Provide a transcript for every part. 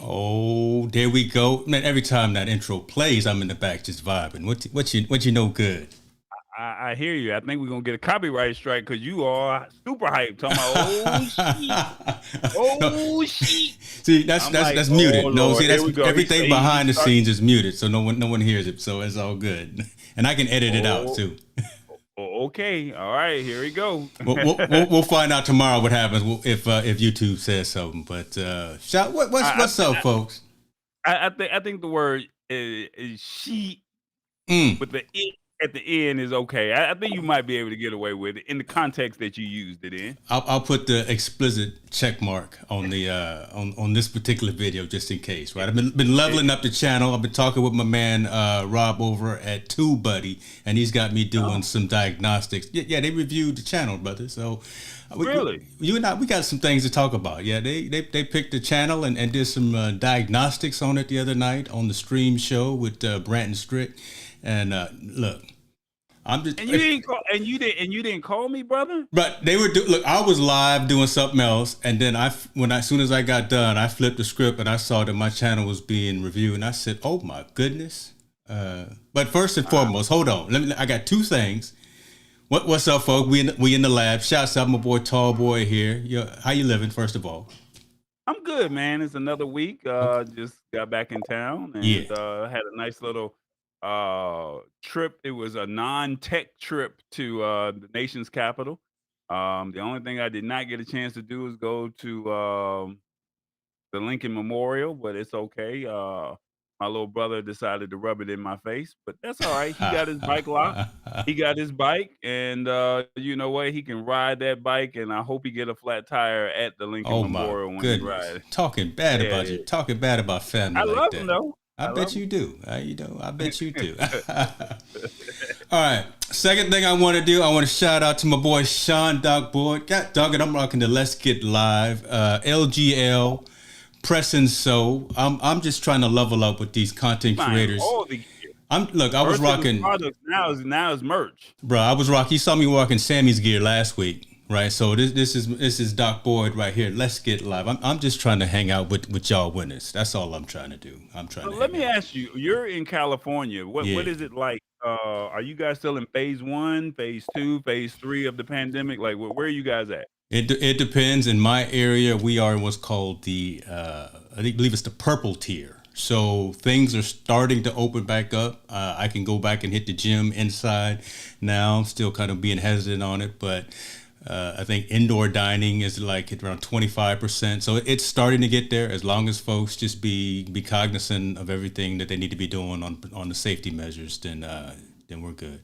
Oh, there we go. Man, every time that intro plays, I'm in the back just vibing. What you know good? I hear you. I think we're gonna get a copyright strike because you are super hyped. Talking about oh shit. See, that's muted. No, Lord, see, that's everything behind the start. scenes is muted, so no one hears it. So it's all good, and I can edit it out too. Okay, all right, here we go. We'll find out tomorrow what happens if YouTube says something. But what's up, folks? I think the word is she with the it at the end is okay. I think you might be able to get away with it in the context that you used it in. I'll put the explicit check mark on the on this particular video just in case, right? I've been leveling up the channel. I've been talking with my man Rob over at TubeBuddy, and he's got me doing some diagnostics. Yeah, they reviewed the channel, brother. So really, you and I, we got some things to talk about. Yeah, they picked the channel and did some diagnostics on it the other night on the stream show with Brandon Strick. And look, I'm just and you didn't call me, brother. But they were look. I was live doing something else, and then as soon as I got done, I flipped the script and I saw that my channel was being reviewed, and I said, "Oh my goodness!" But first and foremost, hold on. I got two things. What's up, folks? We in the lab. Shouts out my boy Tallboy here. How you living? First of all, I'm good, man. It's another week. Just got back in town and had a nice little trip. It was a non-tech trip to the nation's capital. The only thing I did not get a chance to do is go to the Lincoln Memorial, but it's okay. My little brother decided to rub it in my face, but that's all right. He got his bike locked. He got his bike, and you know what? He can ride that bike, and I hope he get a flat tire at the Lincoln Memorial when he rides. Talking bad about you. Talking bad about family. I love him though. I bet you do. I bet you do. All right. Second thing I want to do, I want to shout out to my boy Sean Dogboy. God dog it, I'm rocking the Let's Get Live, LGL, Pressing So. I'm just trying to level up with these content creators. I was rocking products now is merch. Bro, I was rocking. You saw me walking Sammy's gear last week. Right, so this is Doc Boyd right here. Let's get live. I'm just trying to hang out with y'all winners. That's all I'm trying to do. Let me ask you. You're in California. What is it like? Are you guys still in phase 1, phase 2, phase 3 of the pandemic? Like, where are you guys at? It depends. In my area, we are in what's called the I believe it's the purple tier. So things are starting to open back up. I can go back and hit the gym inside now. I'm still kind of being hesitant on it, but I think indoor dining is like at around 25%. So it's starting to get there. As long as folks just be cognizant of everything that they need to be doing on the safety measures, then we're good.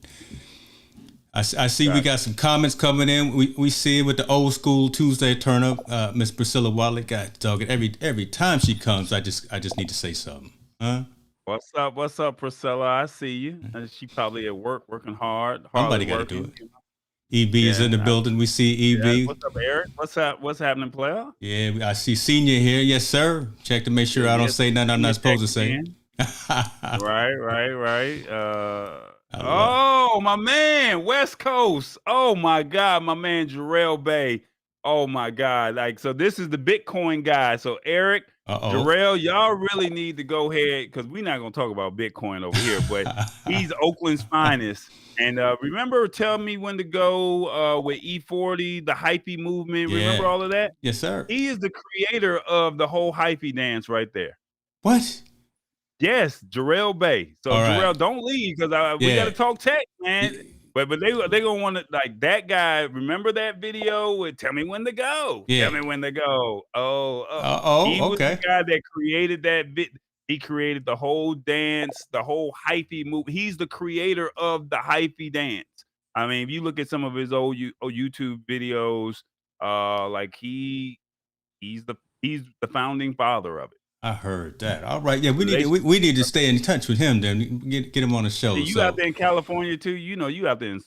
I see we got some comments coming in. We see it with the old school Tuesday turn up. Miss Priscilla Watley got dogged every time she comes. I just need to say something. Huh? What's up? What's up, Priscilla? I see you. And she probably at work, working hard, Somebody hardly got to do working. it. EB is in the building. We see EB. Yeah. What's up, Eric? What's happening, player? Yeah, I see Senior here. Yes, sir. Check to make sure I don't say nothing I'm not supposed to say. Right. Oh, my man, West Coast. Oh my God, my man Jarrell Bay. Oh my God. Like, so this is the Bitcoin guy. So Eric, Jarrell, y'all really need to go ahead, because we're not gonna talk about Bitcoin over here, but he's Oakland's finest. And remember, tell me when to go with E40, the hyphy movement. Yeah. Remember all of that? Yes, sir. He is the creator of the whole hyphy dance right there. What? Yes, Jarrell Bay. So Jarrell, don't leave, because we got to talk tech, man. But they gonna want to, like, that guy. Remember that video with "Tell me when to go"? Yeah. Tell me when to go. He was okay. the guy that created that bit. He created the whole dance, the whole hyphy move. He's the creator of the hyphy dance. I mean, if you look at some of his old YouTube videos, like he's the founding father of it. I heard that. All right, yeah, we need to stay in touch with him. Then get him on the show. You out there in California too? You know, you out there in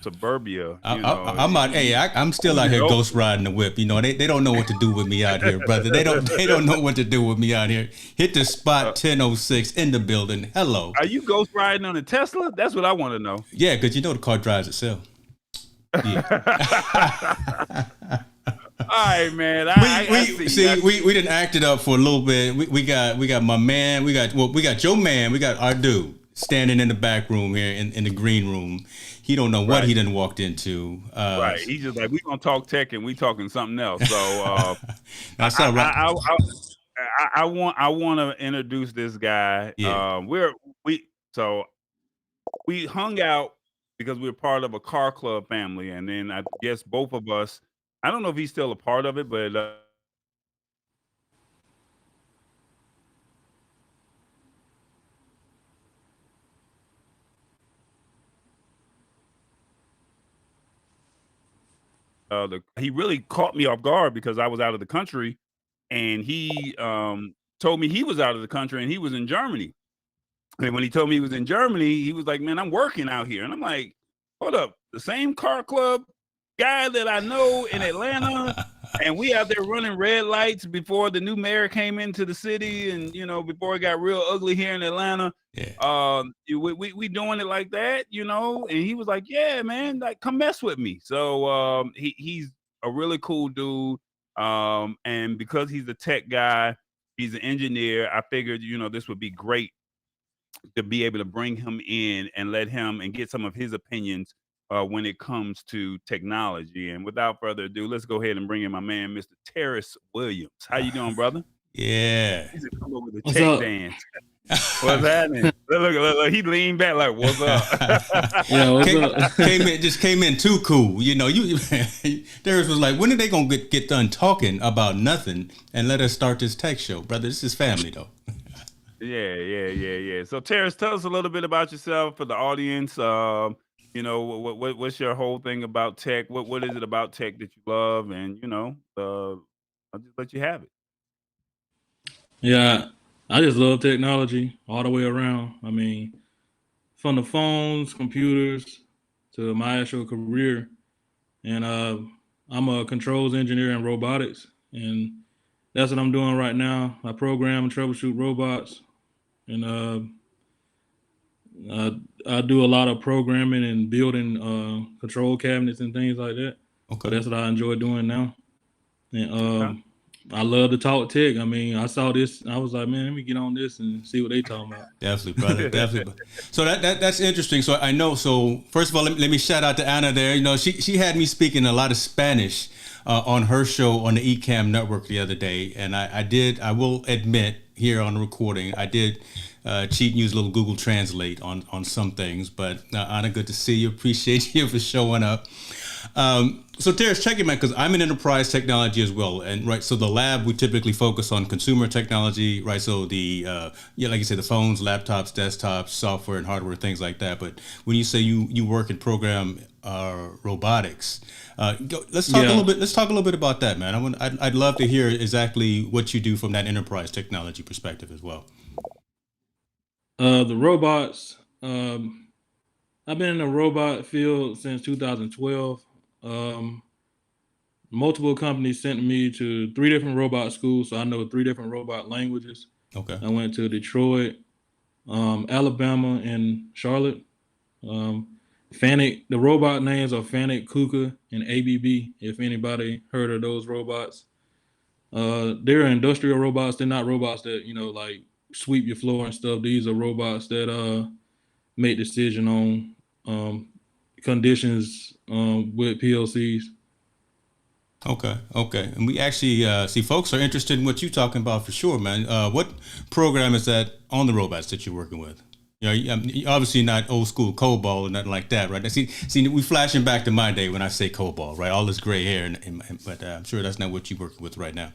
suburbia. I'm out. Hey, I'm still out here ghost riding the whip. You know, they don't know what to do with me out here, brother. They don't know what to do with me out here. Hit the spot 1006 in the building. Hello. Are you ghost riding on a Tesla? That's what I want to know. Yeah, because you know the car drives itself. Yeah. All right, man. We didn't act it up for a little bit. We got my man. We got your man. We got our dude standing in the back room here in the green room. He don't know what he done walked into. Right. He's just like, we gonna talk tech and we talking something else. So that's all right. I want to introduce this guy. Yeah. We hung out because we're part of a car club family, and then I guess both of us. I don't know if he's still a part of it, but he really caught me off guard because I was out of the country, and he told me he was out of the country and he was in Germany. And when he told me he was in Germany, he was like, "Man, I'm working out here," and I'm like, "Hold up, the same car club guy that I know in Atlanta, and we out there running red lights before the new mayor came into the city, and before it got real ugly here in Atlanta. Yeah. We doing it like that, And he was like, "Yeah, man, like come mess with me." So he's a really cool dude, and because he's a tech guy, he's an engineer. I figured this would be great to be able to bring him in and let him and get some of his opinions when it comes to technology. And without further ado, let's go ahead and bring in my man, Mr. Terrace Williams. How you doing, brother? Yeah. He's come over with the tech dance. What's happening? Look, he leaned back like, "What's up?" Yeah, what's up? Came in too cool. Terrace was like, "When are they gonna get done talking about nothing and let us start this tech show, brother? This is family, though." Yeah. So Terrace, tell us a little bit about yourself for the audience. What's your whole thing about tech? What is it about tech that you love? And I'll just let you have it. Yeah, I just love technology all the way around. I mean, from the phones, computers, to my actual career. And I'm a controls engineer in robotics, and that's what I'm doing right now. I program and troubleshoot robots, and I do a lot of programming and building control cabinets and things like that. Okay. So that's what I enjoy doing now. And I love to talk tech. I mean, I saw this. I was like, man, let me get on this and see what they talking about. Definitely, brother. Definitely. So that's interesting. So I know. So first of all, let me shout out to Anna there. You know, she had me speaking a lot of Spanish on her show on the Ecamm Network the other day, and I will admit here on the recording, I did cheat and use a little Google Translate on some things. But Anna, good to see you. Appreciate you for showing up. So Terrence, check it, man, because I'm in enterprise technology as well, and right. So the lab, we typically focus on consumer technology, right? So the like you said, the phones, laptops, desktops, software and hardware, things like that. But when you say you work and program robotics, let's talk a little bit. Let's talk a little bit about that, man. I'd love to hear exactly what you do from that enterprise technology perspective as well. The robots. I've been in the robot field since 2012. Multiple companies sent me to 3 different robot schools, so I know 3 different robot languages. Okay. I went to Detroit, Alabama, and Charlotte. Fanuc, the robot names are Fanuc, Kuka, and ABB. If anybody heard of those robots, they're industrial robots. They're not robots that like sweep your floor and stuff. These are robots that make decision on conditions with PLCs. Okay. And we actually see folks are interested in what you're talking about for sure, man. What program is that on the robots that you're working with? You're obviously not old school COBOL or nothing like that, right? See, we flashing back to my day when I say COBOL, right? All this gray hair, but I'm sure that's not what you're working with right now.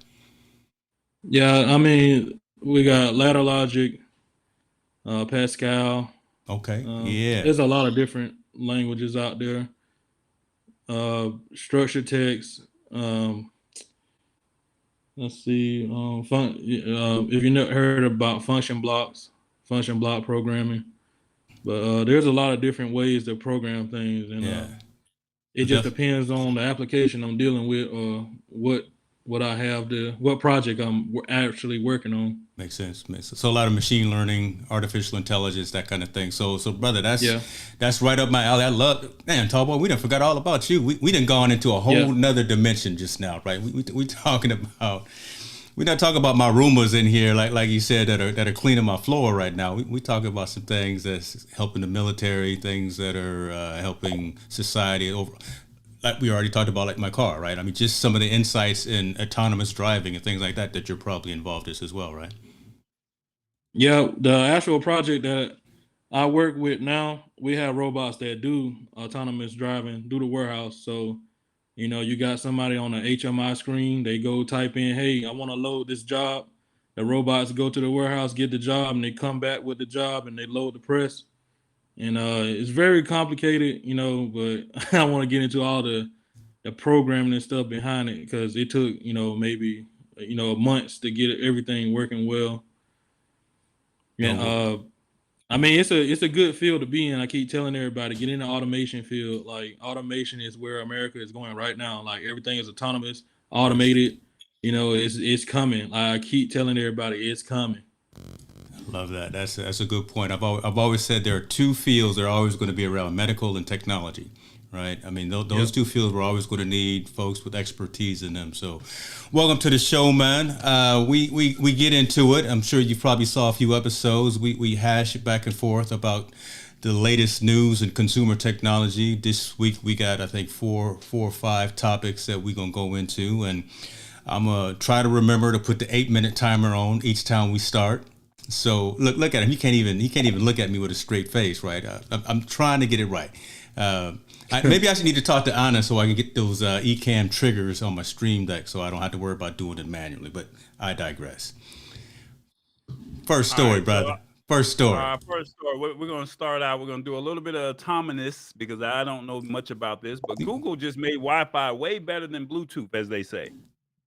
Yeah, I mean, we got ladder logic, Pascal. Okay. There's a lot of different languages out there. Structured text. Let's see. If you never heard about function block programming, but there's a lot of different ways to program things, and it just depends on the application I'm dealing with or what I have what project I'm actually working on. Makes sense. So a lot of machine learning, artificial intelligence, that kind of thing. So brother, that's right up my alley. I love, man, Tallboy, we done forgot all about you. We done gone into a whole nother dimension just now, right? We talking about, we're not talking about my Roombas in here, like you said, that are cleaning my floor right now. We talking about some things that's helping the military, things that are helping society over. Like we already talked about, like my car, right? I mean, just some of the insights in autonomous driving and things like that you're probably involved in as well, right? Yeah, the actual project that I work with now, we have robots that do autonomous driving, do the warehouse. So, you got somebody on an HMI screen, they go type in, hey, I want to load this job. The robots go to the warehouse, get the job, and they come back with the job and they load the press. And it's very complicated, but I don't want to get into all the programming and stuff behind it because it took, maybe, months to get everything working well. Yeah, I mean, it's a good field to be in. I keep telling everybody, get in the automation field. Like automation is where America is going right now. Like everything is autonomous, automated. It's coming. I keep telling everybody it's coming. Love that. That's a good point. I've always said there are 2 fields that are always going to be around: medical and technology. Right. I mean, those 2 fields we're always going to need folks with expertise in them. So, welcome to the show, man. We get into it. I'm sure you probably saw a few episodes. We hash back and forth about the latest news in consumer technology. This week we got, I think, four or five topics that we're gonna go into, and I'm gonna try to remember to put the 8-minute timer on each time we start. So look at him. He can't even look at me with a straight face, right? I'm trying to get it right. Maybe I should need to talk to Anna so I can get those Ecamm triggers on my Stream Deck so I don't have to worry about doing it manually. But I digress. First story, right, brother. First story. We're going to start out. We're going to do a little bit of autonomous because I don't know much about this. But Google just made Wi-Fi way better than Bluetooth, as they say.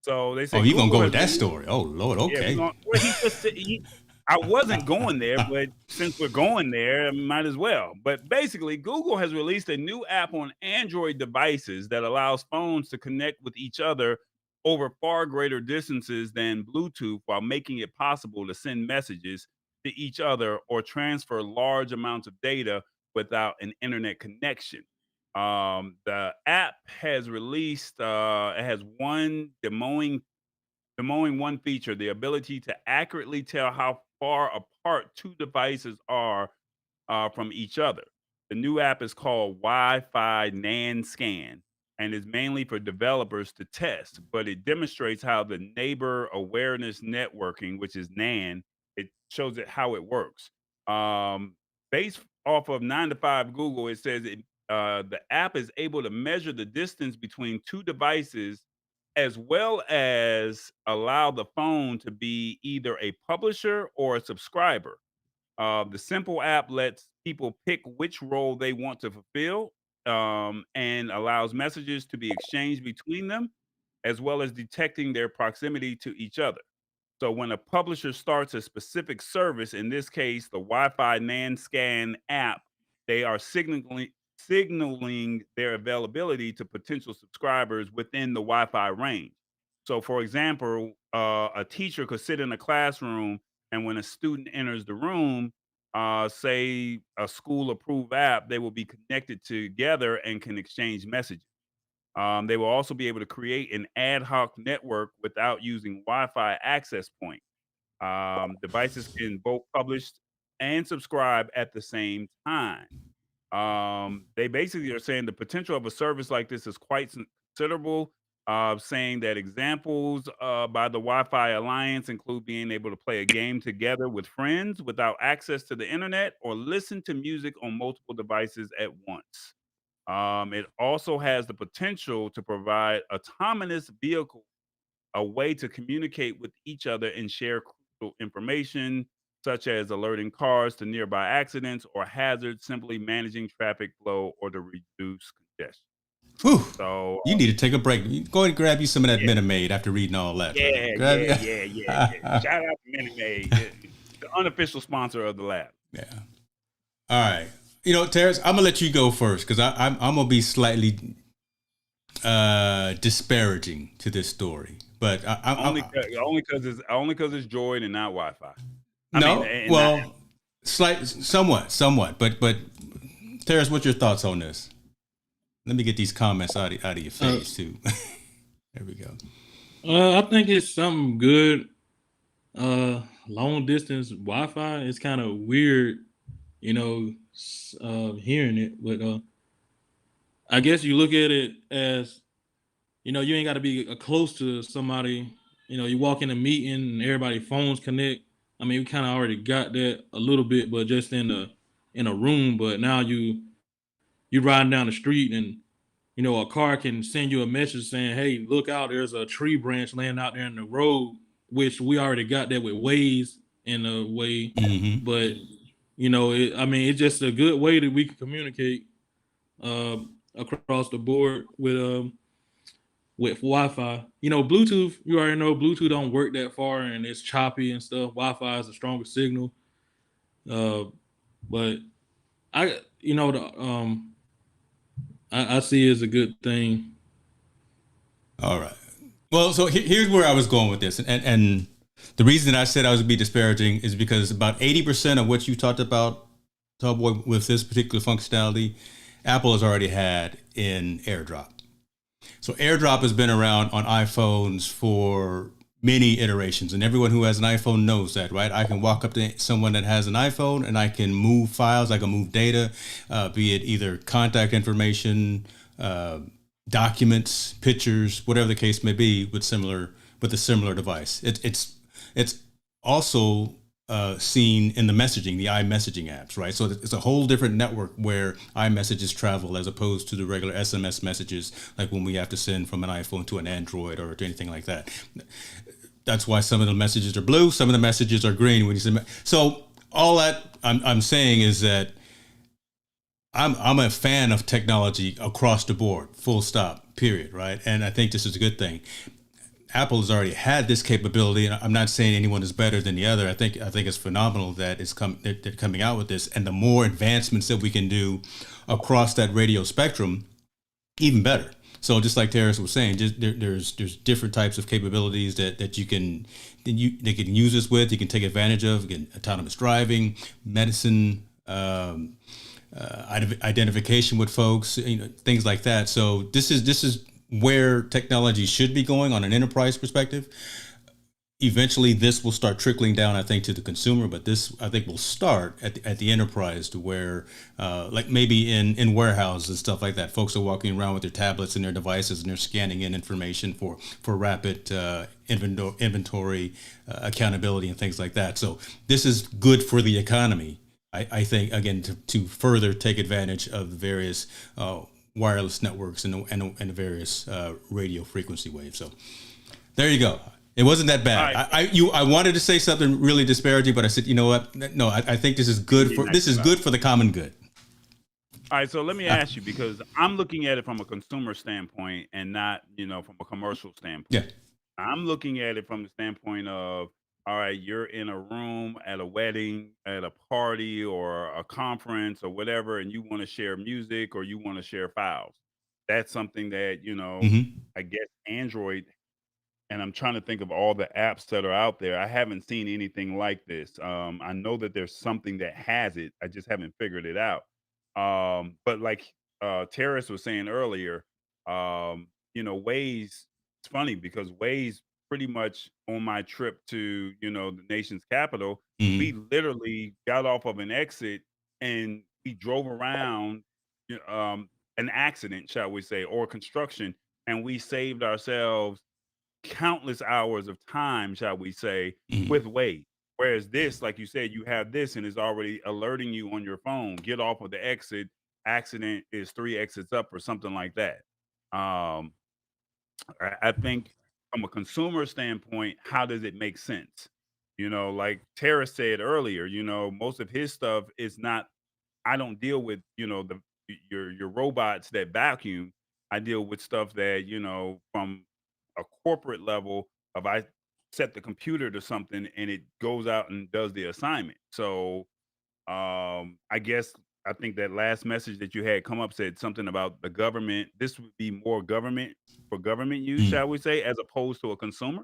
So they say. Oh, you're going to go with that story? Oh, Lord. Okay. Yeah, I wasn't going there, but since we're going there, I might as well. But basically, Google has released a new app on Android devices that allows phones to connect with each other over far greater distances than Bluetooth, while making it possible to send messages to each other or transfer large amounts of data without an internet connection. The app has released, it has one demoing Bemoaning one feature, the ability to accurately tell how far apart two devices are from each other. The new app is called Wi-Fi NAN Scan and is mainly for developers to test, but it demonstrates how the neighbor awareness networking, which is NAN, it shows it how it works. Based off of 9 to 5 Google, it says the app is able to measure the distance between two devices as well as allow the phone to be either a publisher or a subscriber. The simple app lets people pick which role they want to fulfill, and allows messages to be exchanged between them, as well as detecting their proximity to each other. So when a publisher starts a specific service, in this case, the Wi-Fi NAN Scan app, they are signaling their availability to potential subscribers within the Wi-Fi range. So, for example, a teacher could sit in a classroom, and when a student enters the room, say a school approved app, they will be connected together and can exchange messages. They will also be able to create an ad hoc network without using Wi-Fi access point. Devices can both publish and subscribe at the same time. They basically are saying the potential of a service like this is quite considerable. Saying that examples by the Wi-Fi Alliance include being able to play a game together with friends without access to the internet or listen to music on multiple devices at once. It also has the potential to provide autonomous vehicles a way to communicate with each other and share crucial information, such as alerting cars to nearby accidents or hazards, simply managing traffic flow or to reduce congestion. Whew. So, You need to take a break. Go ahead and grab you some of that yeah, Minute Maid after reading all that. yeah, Grab yeah, yeah, yeah, yeah. Shout out to Minute Maid, the unofficial sponsor of the lab. Yeah. All right. Terrence, I'm gonna let you go first because I'm gonna be slightly disparaging to this story, but only because it's Droid and not Wi-Fi. Somewhat, but Terrence, what's your thoughts on this? Let me get these comments out of your face too. There we go. I think it's something good. Long distance Wi-Fi is kind of weird, hearing it, but I guess you look at it as, you ain't got to be close to somebody. You walk in a meeting and everybody phones connect. I mean, we kind of already got that a little bit, but just in a room. But now you riding down the street and a car can send you a message saying, "Hey, look out! There's a tree branch laying out there in the road," which we already got that with Waze in a way. Mm-hmm. But it's just a good way that we can communicate across the board with Wi-Fi. Bluetooth, you already know Bluetooth don't work that far and it's choppy and stuff. Wi-Fi is a stronger signal. But I see it as a good thing. All right. Well, so here's where I was going with this. And the reason I said I was going to be disparaging is because about 80% of what you talked about, Tallboy, with this particular functionality, Apple has already had in AirDrop. So AirDrop has been around on iPhones for many iterations, and everyone who has an iPhone knows that, right? I can walk up to someone that has an iPhone and I can move files, I can move data, be it either contact information, documents, pictures, whatever the case may be, with a similar device. It's also seen in the messaging, the iMessaging apps, right? So it's a whole different network where iMessages travel as opposed to the regular SMS messages, like when we have to send from an iPhone to an Android or to anything like that. That's why some of the messages are blue, some of the messages are green when you send. So all that I'm saying is that I'm a fan of technology across the board, full stop, period, right? And I think this is a good thing. Apple has already had this capability, and I'm not saying anyone is better than the other. I think it's phenomenal that they're coming out with this, and the more advancements that we can do across that radio spectrum, even better. So just like Terrence was saying, there's different types of capabilities that they can use this with. You can take advantage of, again, autonomous driving, medicine, identification with folks, things like that. So this is where technology should be going on an enterprise perspective. eventually this will start trickling down, I think, to the consumer, but this, I think, will start at the enterprise, to where, like maybe in warehouses and stuff like that, folks are walking around with their tablets and their devices, and they're scanning in information for rapid inventory accountability and things like that. So this is good for the economy, I think, again, to further take advantage of the various wireless networks and the various radio frequency waves. So there you go. It wasn't that bad. Right. I wanted to say something really disparaging, but I said, you know what? No, I think this is good for the common good. All right, so let me ask you, because I'm looking at it from a consumer standpoint and not, from a commercial standpoint. Yeah. I'm looking at it from the standpoint of, all right, you're in a room at a wedding, at a party, or a conference or whatever, and you want to share music or you want to share files. That's something that, I guess Android, and I'm trying to think of all the apps that are out there. I haven't seen anything like this. I know that there's something that has it. I just haven't figured it out. But like Terrace was saying earlier, Waze, it's funny because Waze, pretty much on my trip to, the nation's capital, we literally got off of an exit and we drove around an accident, shall we say, or construction, and we saved ourselves countless hours of time, shall we say, with Waze. Whereas this, like you said, you have this and it's already alerting you on your phone, get off of the exit, accident is 3 exits up or something like that. I think from a consumer standpoint, how does it make sense? Like Tara said earlier, most of his stuff is not, I don't deal with, your robots that vacuum. I deal with stuff that, from a corporate level, if I set the computer to something and it goes out and does the assignment. So I guess I think that last message that you had come up said something about the government. This would be more government for government use, shall we say, as opposed to a consumer.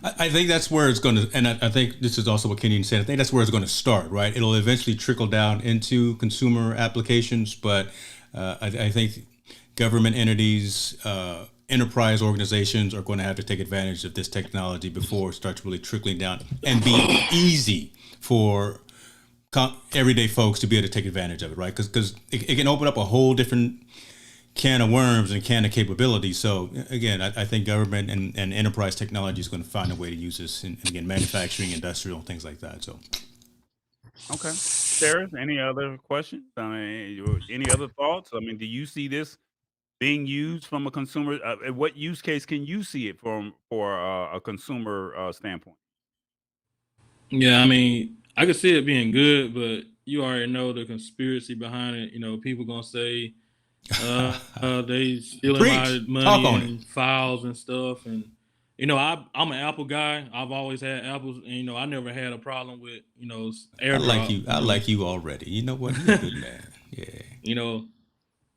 I think that's where it's going to, and I think this is also what Kenyon said. I think that's where it's going to start, right? It'll eventually trickle down into consumer applications, but I think government entities, enterprise organizations are going to have to take advantage of this technology before it starts really trickling down and be easy for everyday folks to be able to take advantage of it, right? Because it can open up a whole different can of worms and can of capabilities. So again, I think government and enterprise technology is going to find a way to use this in, again, manufacturing, industrial, things like that. So, okay, Sarah, any other questions? Any other thoughts? Do you see this being used from a consumer? What use case can you see it for a consumer standpoint? Yeah, I could see it being good, but you already know the conspiracy behind it. People gonna say they stealing my money and files and stuff, and I'm an Apple guy. I've always had Apples, and I never had a problem with AirDrop. I like you already. You know what? You're a good man. Yeah.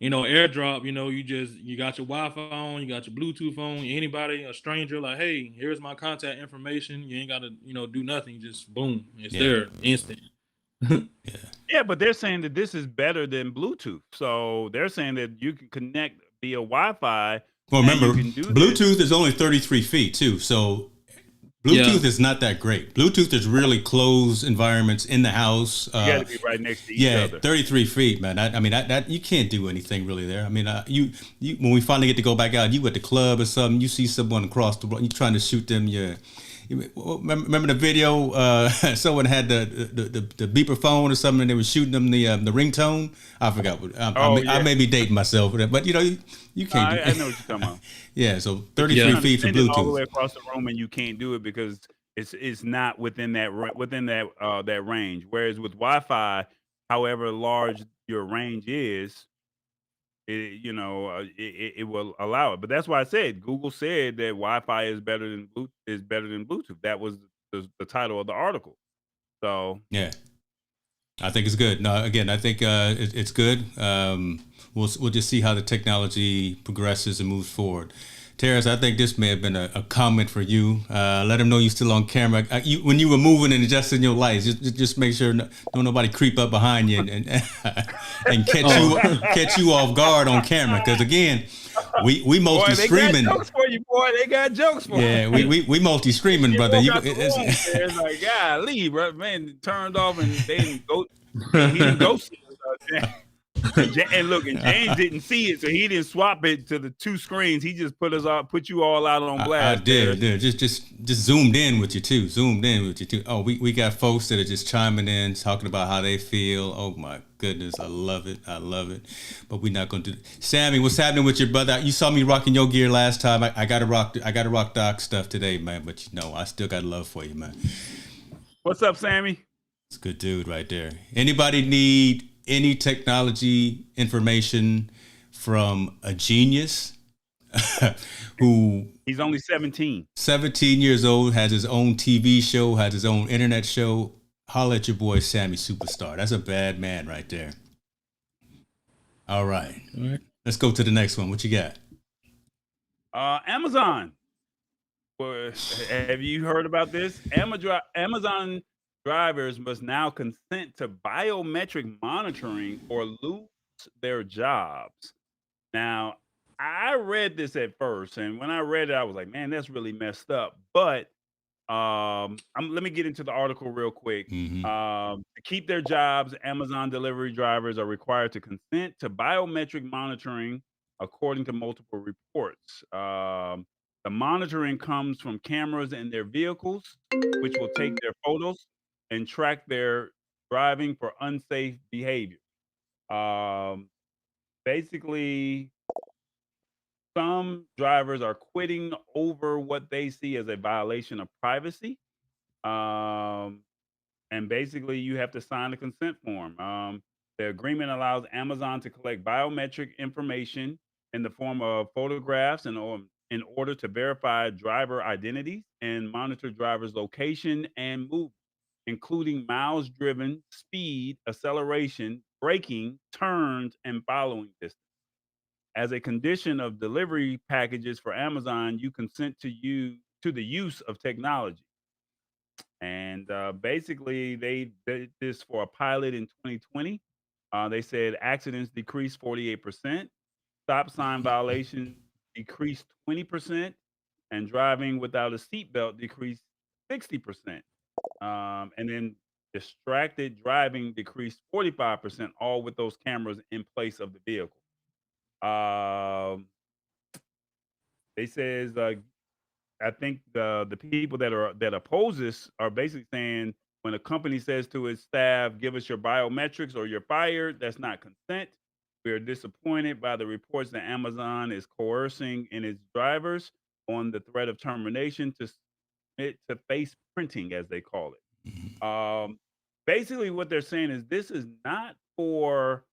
AirDrop, you got your Wi-Fi on, you got your Bluetooth on, anybody, a stranger, like, hey, here's my contact information. You ain't got to, do nothing. Just boom, it's there, instant. Yeah, but they're saying that this is better than Bluetooth. So they're saying that you can connect via Wi-Fi. Well, remember, Bluetooth is only 33 feet too. So Bluetooth is not that great. Bluetooth is really closed environments in the house. You got to be right next to each other. 33 feet, man. That you can't do anything really there. You when we finally get to go back out, you at the club or something, you see someone across the road, you trying to shoot them. Remember the video? Someone had the beeper phone or something, and they were shooting them the ringtone. I forgot what. I may be dating myself, but you can't. I know what you're talking about. Yeah, so 33 feet for Bluetooth. All the way across the room, and you can't do it because it's not within that range. Whereas with Wi-Fi, however large your range is, it will allow it. But that's why I said Google said that Wi-Fi is better than Bluetooth. That was the title of the article. So yeah, I think it's good. No, again, I think it's good. We'll just see how the technology progresses and moves forward. Terrace, I think this may have been a comment for you. Let them know you're still on camera. When you were moving and adjusting your lights, just make sure don't nobody creep up behind you and catch you off guard on camera. Because again, we mostly Boy, they streaming. got jokes for you, boy. They got jokes for you. Yeah, we mostly streaming, brother. It's like, golly, bro, man, turned off and they didn't go. He didn't go see us. And look, and James didn't see it, so he didn't swap it to the two screens. He just put you all out on blast. I did. Just zoomed in with you too. Oh, we got folks that are just chiming in, talking about how they feel. Oh my goodness, I love it. But we're not gonna do it. Sammy, what's happening with your brother? You saw me rocking your gear last time. I gotta rock Doc stuff today, man. But I still got love for you, man. What's up, Sammy? It's a good dude right there. Anybody need any technology information from a genius who he's only 17 years old, has his own TV show, has his own internet show? Holla at your boy Sammy Superstar. That's a bad man right there. All right. Let's go to the next one. What you got? Amazon. Well, have you heard about this? Amazon drivers must now consent to biometric monitoring or lose their jobs. Now, I read this at first, and when I read it, I was like, man, that's really messed up. But let me get into the article real quick. To keep their jobs, Amazon delivery drivers are required to consent to biometric monitoring, according to multiple reports. The monitoring comes from cameras in their vehicles, which will take their photos and track their driving for unsafe behavior. Basically, some drivers are quitting over what they see as a violation of privacy. And basically, you have to sign a consent form. The agreement allows Amazon to collect biometric information in the form of photographs in order to verify driver identities and monitor drivers' location and movement, including miles driven, speed, acceleration, braking, turns, and following distance. As a condition of delivery packages for Amazon, you consent to the use of technology. And basically, they did this for a pilot in 2020. They said accidents decreased 48%, stop sign violations decreased 20%, and driving without a seatbelt decreased 60%. And then distracted driving decreased 45%, all with those cameras in place of the vehicle. They says I think the people that oppose this are basically saying when a company says to its staff, "Give us your biometrics or you're fired," that's not consent. We are disappointed by the reports that Amazon is coercing in its drivers on the threat of termination to submit to face printing, as they call it. Basically, what they're saying is this is not for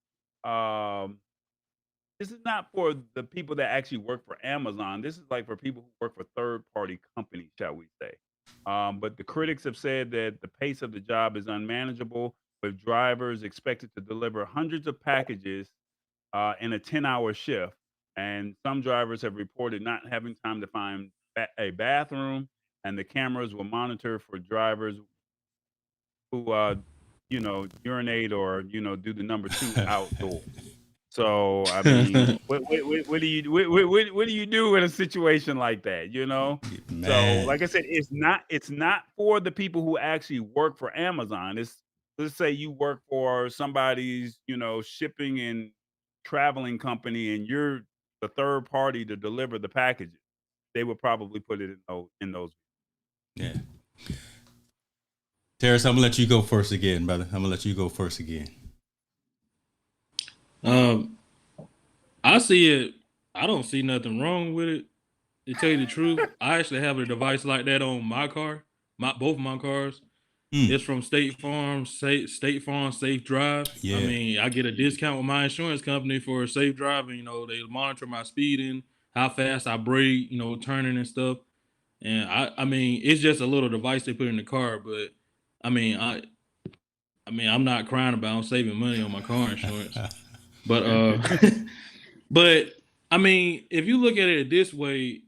the people that actually work for Amazon. This is like for people who work for third-party companies, shall we say. But the critics have said that the pace of the job is unmanageable, with drivers expected to deliver hundreds of packages in a 10-hour shift. And some drivers have reported not having time to find a bathroom, and the cameras will monitor for drivers who, urinate or, do the number 2 outdoors. So I mean, what do you do in a situation like that? Man. So like I said, it's not for the people who actually work for Amazon. Let's say you work for somebody's shipping and traveling company, and you're the third party to deliver the packages. They would probably put it in those. Yeah. Terrace, I'm gonna let you go first again, brother. I see it. I don't see nothing wrong with it. To tell you the truth, I actually have a device like that on my car, both of my cars. It's from State Farm Safe Drive. Yeah. I mean, I get a discount with my insurance company for safe driving. They monitor my speeding, how fast I brake, turning and stuff. And I mean, it's just a little device they put in the car, but I mean, I'm not crying about saving money on my car insurance. But I mean, if you look at it this way,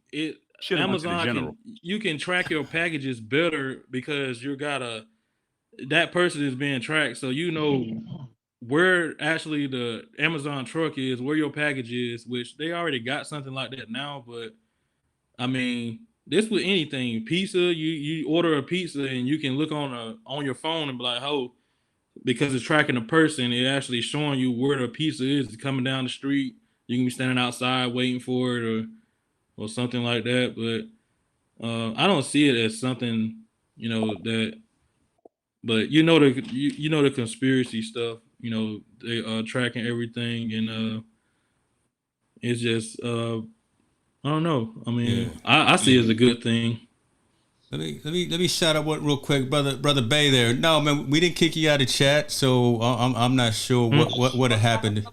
Amazon you can track your packages better because that person is being tracked, so where actually the Amazon truck is, where your package is, which they already got something like that now. But I mean, this with anything, pizza, you order a pizza and you can look on your phone and be like, oh, because it's tracking a person, it actually showing you where the pizza is. It's coming down the street. You can be standing outside waiting for it or something like that. But I don't see it as something, that. But you know the conspiracy stuff. They tracking everything, and it's just I don't know. I mean, I see it as a good thing. Let me shout out one real quick, brother Bay there. No, man, we didn't kick you out of chat, so I'm not sure what had happened.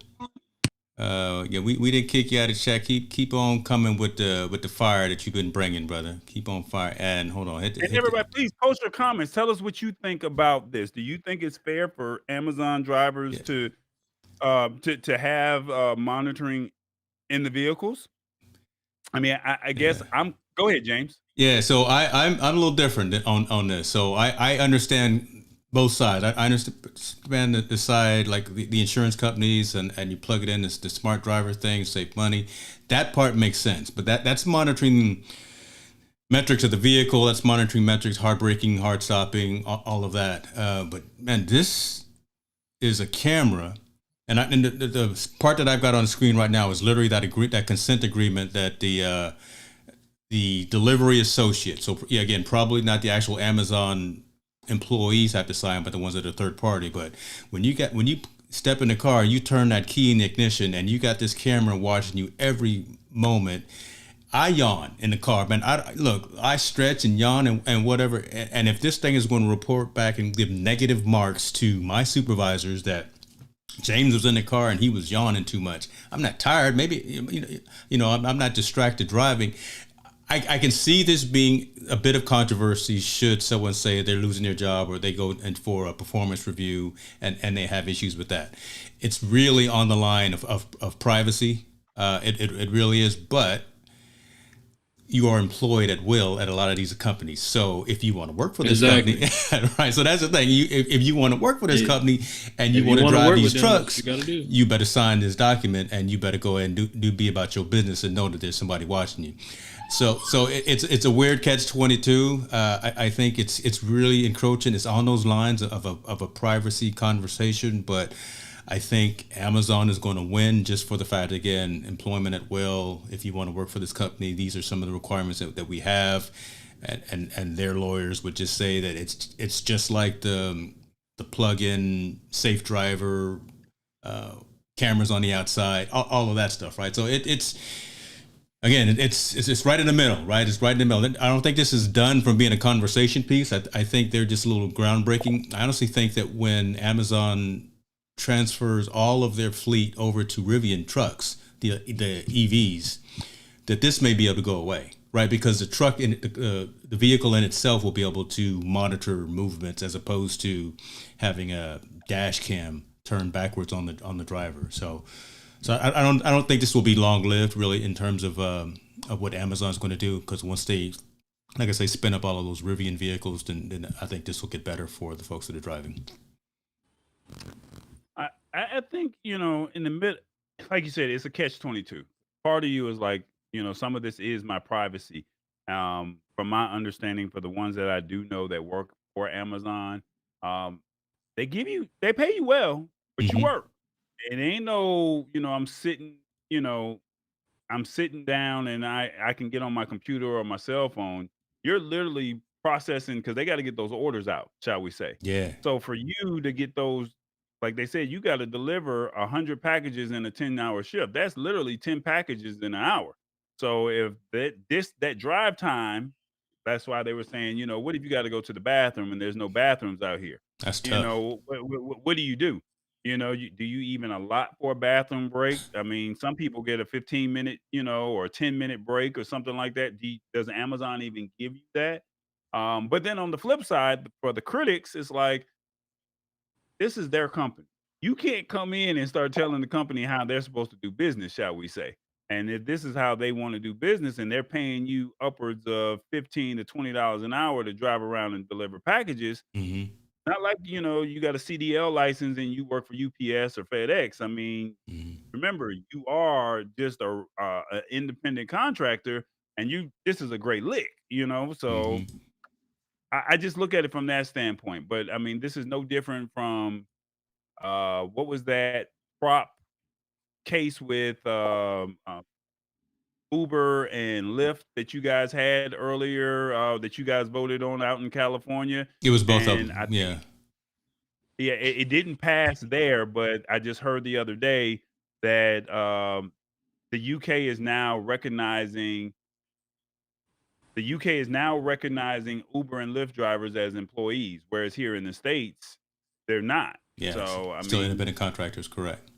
Yeah, we didn't kick you out of chat. Keep on coming with the fire that you've been bringing, brother. Keep on fire. And hold on, everybody, please post your comments. Tell us what you think about this. Do you think it's fair for Amazon drivers to have monitoring in the vehicles? I mean, I guess go ahead, James. Yeah, so I'm a little different on this. So I understand both sides. I understand the side, like the insurance companies and you plug it in, the smart driver thing, save money. That part makes sense. But that's monitoring metrics of the vehicle. That's monitoring metrics, hard braking, hard stopping, all of that. But man, this is a camera. And the part that I've got on the screen right now is literally that consent agreement that the delivery associate. So yeah, again, probably not the actual Amazon employees have to sign, but the ones that are third party. But when you step in the car, you turn that key in the ignition, and you got this camera watching you every moment. I yawn in the car, man. I stretch and yawn and whatever. And if this thing is going to report back and give negative marks to my supervisors that James was in the car and he was yawning too much, I'm not tired. Maybe I'm not distracted driving. I can see this being a bit of controversy should someone say they're losing their job or they go in for a performance review and they have issues with that. It's really on the line of privacy. It really is. But you are employed at will at a lot of these companies. So if you want to work for this company, right? So that's the thing. If you want to work for this company and you want to drive these trucks, you better sign this document and you better go ahead and be about your business and know that there's somebody watching you. So it's a weird catch-22. I think it's really encroaching. It's on those lines of a privacy conversation, but I think Amazon is going to win just for the fact, again, employment at will. If you want to work for this company, these are some of the requirements that we have, and their lawyers would just say that it's just like the plug-in safe driver, cameras on the outside, all of that stuff, right? So it's right in the middle, right? It's right in the middle. I don't think this is done from being a conversation piece. I think they're just a little groundbreaking. I honestly think that when Amazon transfers all of their fleet over to Rivian trucks, the EVs, that this may be able to go away, right? Because the truck in the vehicle in itself will be able to monitor movements as opposed to having a dash cam turned backwards on the driver. So I don't think this will be long lived really in terms of what Amazon's going to do, because once they, like I say, spin up all of those Rivian vehicles, then I think this will get better for the folks that are driving. I think, in the mid, like you said, it's a catch-22. Part of you is like, some of this is my privacy. From my understanding, for the ones that I do know that work for Amazon, they pay you well, but you work. It ain't no, I'm sitting down and I can get on my computer or my cell phone. You're literally processing, because they got to get those orders out, shall we say. Yeah. So for you to get those, like they said, you got to deliver 100 packages in a 10-hour shift. That's literally 10 packages in an hour. So if that drive time, that's why they were saying, what if you got to go to the bathroom and there's no bathrooms out here? That's tough. What do you do? Do you even allot for a bathroom break? I mean, some people get a 15-minute, or a 10-minute break or something like that. Does Amazon even give you that? But then on the flip side, for the critics, it's like, this is their company. You can't come in and start telling the company how they're supposed to do business, shall we say. And if this is how they want to do business and they're paying you upwards of $15 to $20 an hour to drive around and deliver packages, Not like, you got a CDL license and you work for UPS or FedEx. I mean, Mhm. remember, you are just a independent contractor, and this is a great lick, So Mhm. I just look at it from that standpoint. But I mean, this is no different from what was that prop case with Uber and Lyft that you guys had earlier, that you guys voted on out in California. It was both of And them. I Yeah. think, yeah, it didn't pass there, but I just heard the other day that the UK is now recognizing Uber and Lyft drivers as employees, whereas here in the States, they're not. Yes. So I Still mean, independent contractors, correct.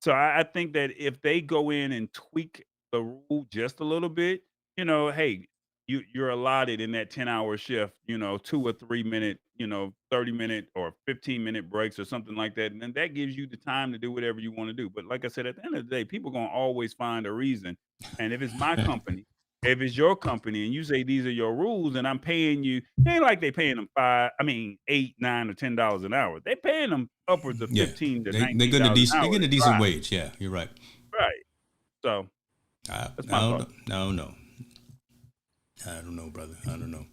so I think that if they go in and tweak the rule just a little bit, hey, you're allotted in that 10-hour shift, 2 or 3 minute, 30-minute or 15-minute breaks or something like that. And then that gives you the time to do whatever you want to do. But like I said, at the end of the day, people gonna always find a reason. And if it's my company, if it's your company and you say these are your rules and I'm paying you, it ain't like they paying them $8, $9, or $10 an hour. They paying them upwards of Yeah. 15 to They're getting a 19 dollars an decent, they're hour getting to a decent drive. wage. Yeah, you're right. Right. So I, that's I my don't thought. know. No. I don't know, brother. I don't know.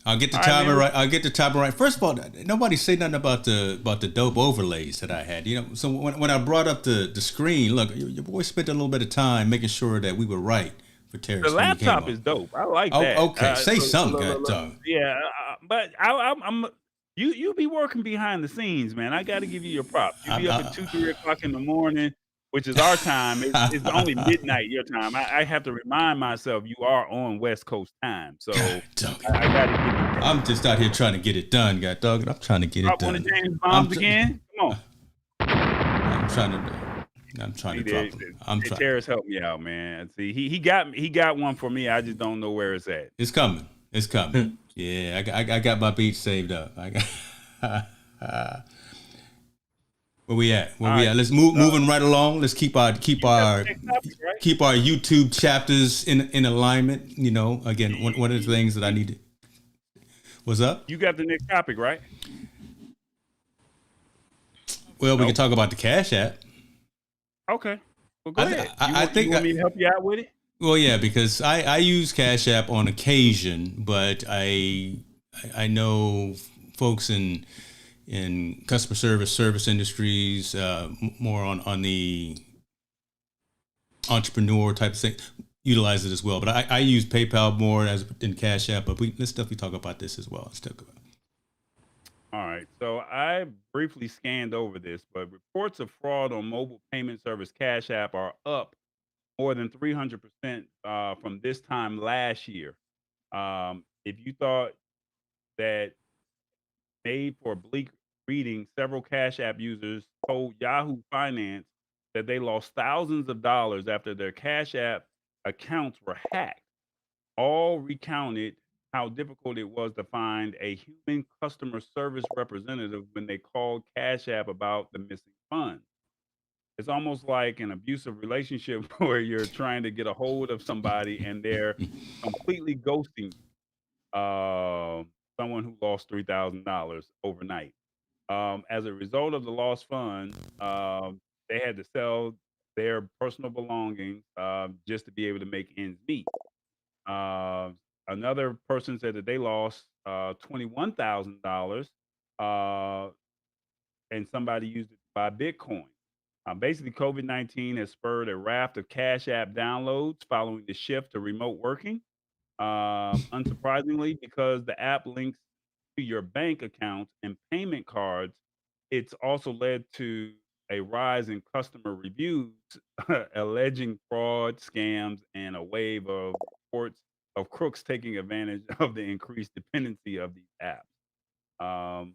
I'll get the All right, timer man. right. I'll get the timer right. First of all, nobody say nothing about the dope overlays that I had. So when I brought up the screen, look, your boy spent a little bit of time making sure that we were right for The Terrace when we came laptop up. is dope. I like Oh, that. okay. Say something, Look, God look. dog. Yeah, but I'm you be working behind the scenes, man. I got to give you your props. You be up at 2, 3 o'clock in the morning, which is our time. It's only midnight your time. I have to remind myself you are on West Coast time, so God dog. I got to give you that. I'm just out here trying to get it done, God dog. I'm trying to get it Drop one of done. James I'm bombs tr- again. Come on. I'm trying to. I'm trying to See, drop them. I'm trying. Terrace helped me out, man. See, he got one for me. I just don't know where it's at. It's coming. It's coming. Yeah, I got my beats saved up. I got. Where we at? Where All we right. at? Let's moving right along. Let's keep our You got the next topic, right? YouTube chapters in alignment. Again, one of the things that I need to. What's up? You got the next topic, right? Well, we can Nope. talk about the Cash App. Okay. Well, go ahead. I You think. want me to help you out with it? Well, yeah, because I use Cash App on occasion, but I know folks in customer service industries, more on the entrepreneur type of thing, utilize it as well. But I use PayPal more as in Cash App. But let's definitely talk about this as well. Let's talk about. All right. So I briefly scanned over this, but reports of fraud on mobile payment service Cash App are up more than 300% from this time last year. If you thought that made for bleak reading, several Cash App users told Yahoo Finance that they lost thousands of dollars after their Cash App accounts were hacked. All recounted how difficult it was to find a human customer service representative when they called Cash App about the missing funds. It's almost like an abusive relationship where you're trying to get a hold of somebody and they're completely ghosting uh, someone who lost $3,000 overnight. As a result of the lost funds, they had to sell their personal belongings just to be able to make ends meet. Uh, Another person said that they lost $21,000, uh, and somebody used it to buy Bitcoin. Basically, COVID-19 has spurred a raft of Cash App downloads following the shift to remote working. Unsurprisingly, because the app links to your bank accounts and payment cards, it's also led to a rise in customer reviews alleging fraud, scams, and a wave of reports of crooks taking advantage of the increased dependency of these apps. Um,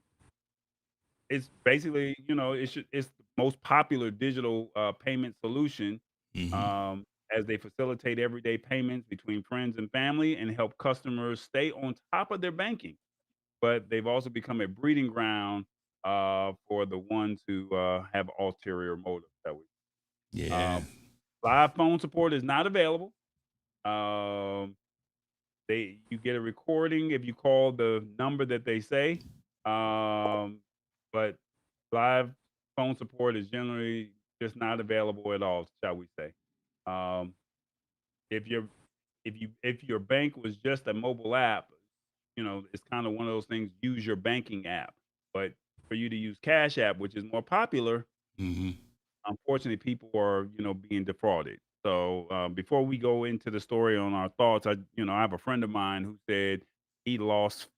it's basically, it's the most popular digital payment solution Mm-hmm. um, as they facilitate everyday payments between friends and family and help customers stay on top of their banking. But they've also become a breeding ground for the ones who have ulterior motives. Yeah. Um, Live phone support is not available. Um, you get a recording if you call the number that they say. But live phone support is generally just not available at all, shall we say. Um, if your if your bank was just a mobile app, it's kind of one of those things. Use your banking app, but for you to use Cash App, which is more popular, Mm-hmm. unfortunately, people are being defrauded. So before we go into the story on our thoughts, I have a friend of mine who said he lost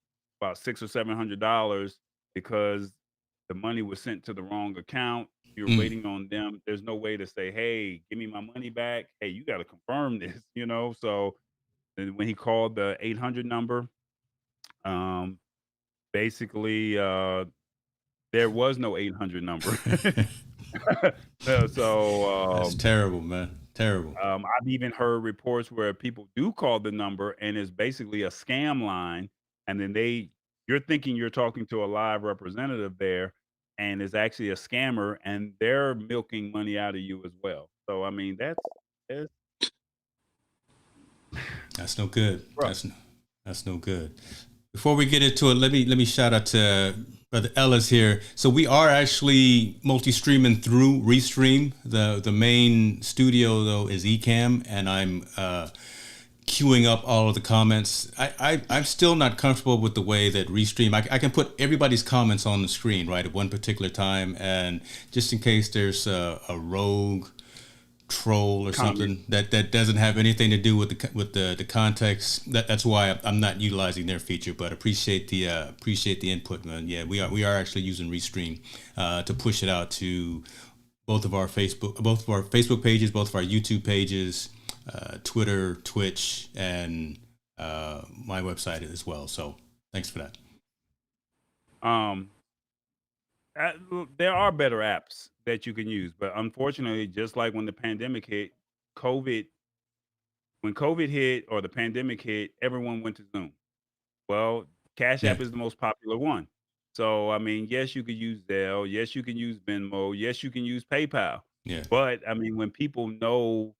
about $600 or $700 because the money was sent to the wrong account. You're Mm. waiting on them. There's no way to say, "Hey, give me my money back." Hey, you got to confirm this, So and when he called the 800 number, um, basically there was no 800 number. so That's terrible, man. Terrible. I've even heard reports where people do call the number and it's basically a scam line, and then you're thinking you're talking to a live representative there, and it's actually a scammer, and they're milking money out of you as well. So I mean, that's That's no good. rough. That's no good. Before we get into it, let me shout out to Brother Ellis here. So we are actually multi-streaming through Restream. The main studio though is Ecamm, and I'm queuing up all of the comments. I'm still not comfortable with the way that Restream. I can put everybody's comments on the screen right at one particular time, and just in case there's a rogue troll or Comment. something that doesn't have anything to do with the context. That's why I'm not utilizing their feature. But appreciate the input, man. Yeah, we are actually using Restream to push it out to both of our Facebook pages, both of our YouTube pages, Twitter, Twitch, and my website as well. So thanks for that. Um, there are better apps that you can use, but unfortunately, just like when the pandemic hit, COVID, when COVID hit or the pandemic hit, everyone went to Zoom. Well, Cash Yeah, App is the most popular one. So, I mean, yes, you could use Zelle. Yes, you can use Venmo. Yes, you can use PayPal. yeah. But I mean, when people know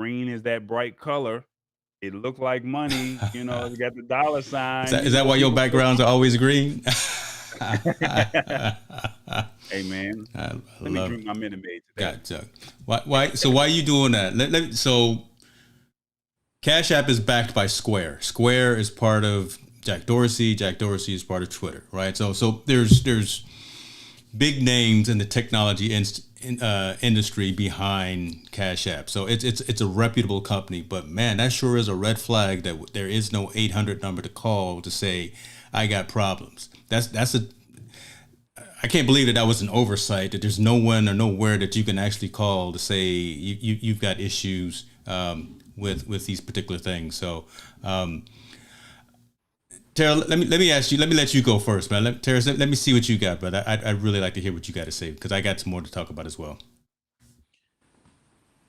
green is that bright color, it looked like money. You got the dollar sign. Is that why your People still backgrounds are always green? Hey, man, I let me love drink it. my Minute Maid today. Gotcha. So why are you doing that? So Cash App is backed by Square. Square is part of Jack Dorsey. Jack Dorsey is part of Twitter, right? So there's big names in the technology industry behind Cash App. So it's a reputable company. But man, that sure is a red flag that there is no 800 number to call to say I got problems. I can't believe that was an oversight. That there's no one or nowhere that you can actually call to say you've got issues with these particular things. So, Tara, let me ask you. Let me let you go first, man. Tara, let me see what you got, brother. I'd really like to hear what you got to say because I got some more to talk about as well.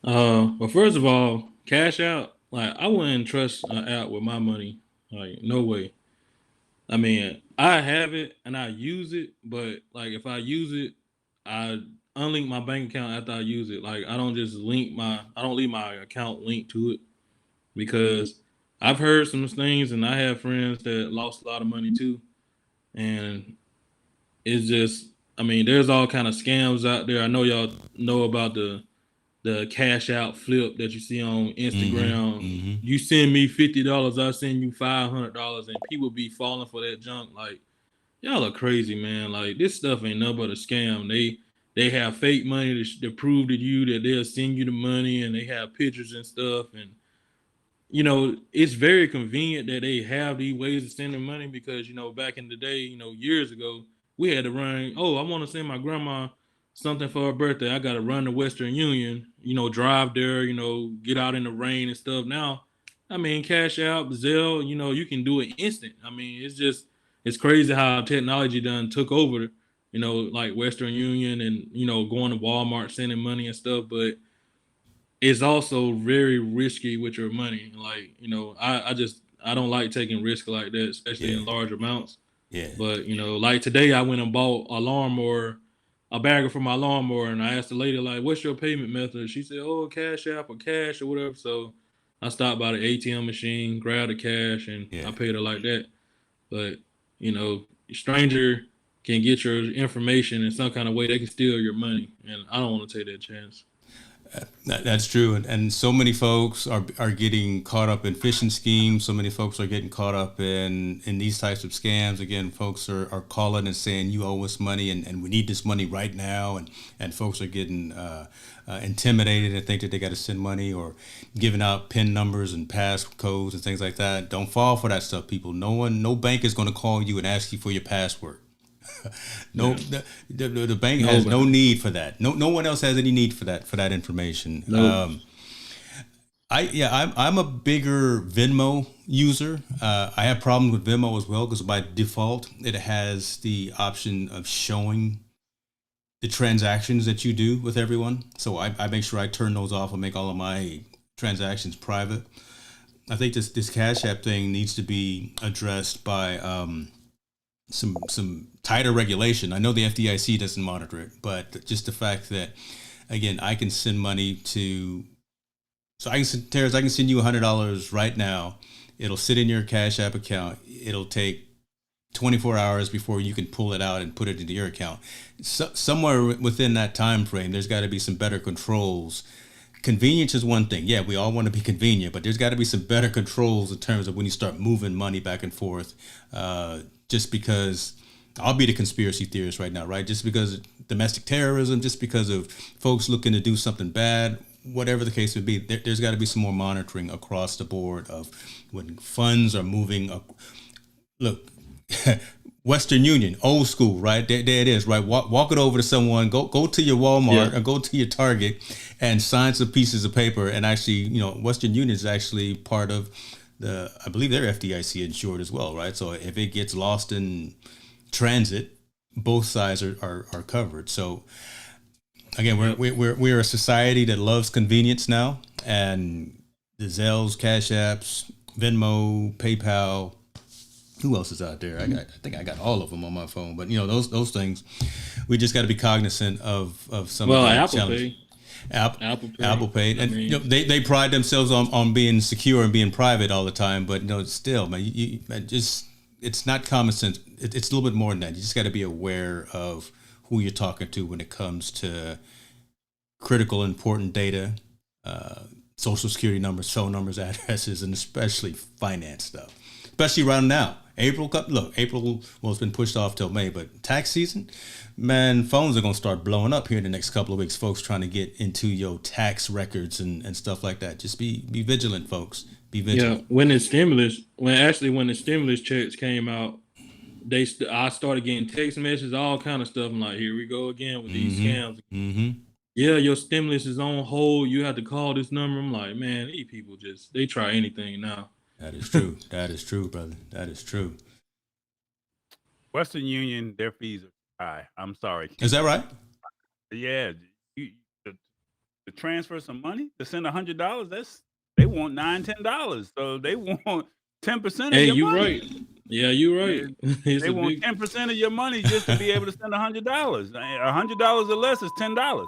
Well, first of all, Cash Out, like I wouldn't trust an app with my money. Like, no way. I mean, I have it and I use it, but like if I use it, I unlink my bank account after I use it. Like I don't leave my account linked to it because I've heard some things and I have friends that lost a lot of money too. And it's just, I mean, there's all kind of scams out there. I know y'all know about the cash out flip that you see on Instagram. Mm-hmm. You send me $50, I send you $500, and people be falling for that junk. Like y'all are crazy, man. Like this stuff ain't nothing but a scam. They have fake money to prove to you that they'll send you the money, and they have pictures and stuff. And it's very convenient that they have these ways of sending money because back in the day, years ago, we had to run. Oh, I want to send my grandma something for her birthday. I got to run to Western Union. Drive there. Get out in the rain and stuff. Now, I mean, Cash App, Zelle. You can do it instant. I mean, it's crazy how technology done took over. Like Western Union and going to Walmart sending money and stuff, but it's also very risky with your money. Like, I don't like taking risks like that, especially Yeah, in large amounts. yeah. But, like today I went and bought a bagger for my lawnmower, and I asked the lady, like, what's your payment method? She said, oh, Cash App or cash or whatever. So I stopped by the ATM machine, grabbed the cash, and Yeah. I paid her like that. But, a stranger can get your information in some kind of way. They can steal your money, and I don't want to take that chance. That's true, and so many folks are getting caught up in phishing schemes. So many folks are getting caught up in these types of scams. Again, folks are calling and saying you owe us money, and we need this money right now, and folks are getting intimidated and think that they got to send money, or giving out PIN numbers and passcodes and things like that. Don't fall for that stuff, people. No bank is going to call you and ask you for your password. No, the bank has no need for that. No one else has any need for that information. Nope. I'm a bigger Venmo user. I have problems with Venmo as well because by default it has the option of showing the transactions that you do with everyone. So I make sure I turn those off and make all of my transactions private. I think this Cash App thing needs to be addressed by some tighter regulation. I know the FDIC doesn't monitor it, but just the fact that, again, I can send money to, so I can send Terrence, I can send you $100 right now. It'll sit in your Cash App account. It'll take 24 hours before you can pull it out and put it into your account. So, somewhere within that time frame, there's got to be some better controls. Convenience is one thing. Yeah, we all want to be convenient, but there's got to be some better controls in terms of when you start moving money back and forth. Just because I'll be the conspiracy theorist right now, right? Just because of domestic terrorism, just because of folks looking to do something bad, whatever the case would be, there's got to be some more monitoring across the board of when funds are moving up. Look, Western Union, old school, right? There it is, right? Walk it over to someone, go to your Walmart or go to your Target and sign some pieces of paper. And actually, Western Union is actually part of I believe they're FDIC insured as well, right? So if it gets lost in transit, both sides are covered. So again, we're a society that loves convenience now, and the Zells, Cash Apps, Venmo, PayPal. Who else is out there? I think I got all of them on my phone, but those things, we just got to be cognizant of some of the challenges. Apple Pay, and they pride themselves on being secure and being private all the time, but still, man, it's not common sense. It's a little bit more than that. You just got to be aware of who you're talking to when it comes to critical, important data, social security numbers, phone numbers, addresses, and especially finance stuff. Especially right now, April. Look, April it's been pushed off till May, but tax season, man, phones are gonna start blowing up here in the next couple of weeks. Folks trying to get into your tax records and stuff like that. Just be vigilant, folks. Be vigilant. Yeah, when the stimulus checks came out, I started getting text messages, all kind of stuff. I'm like, here we go again with these scams. Mm-hmm. Yeah, your stimulus is on hold. You have to call this number. I'm like, man, these people they try anything now. That is true. That is true, brother. That is true. Western Union, their fees are high. I'm sorry. Is that right? Yeah. To transfer some money, to send $100, they want $9, $10. So they want 10% of Hey, your you money. right. Yeah, you right. They want 10% of your money just to be able to send $100. $100 or less is $10.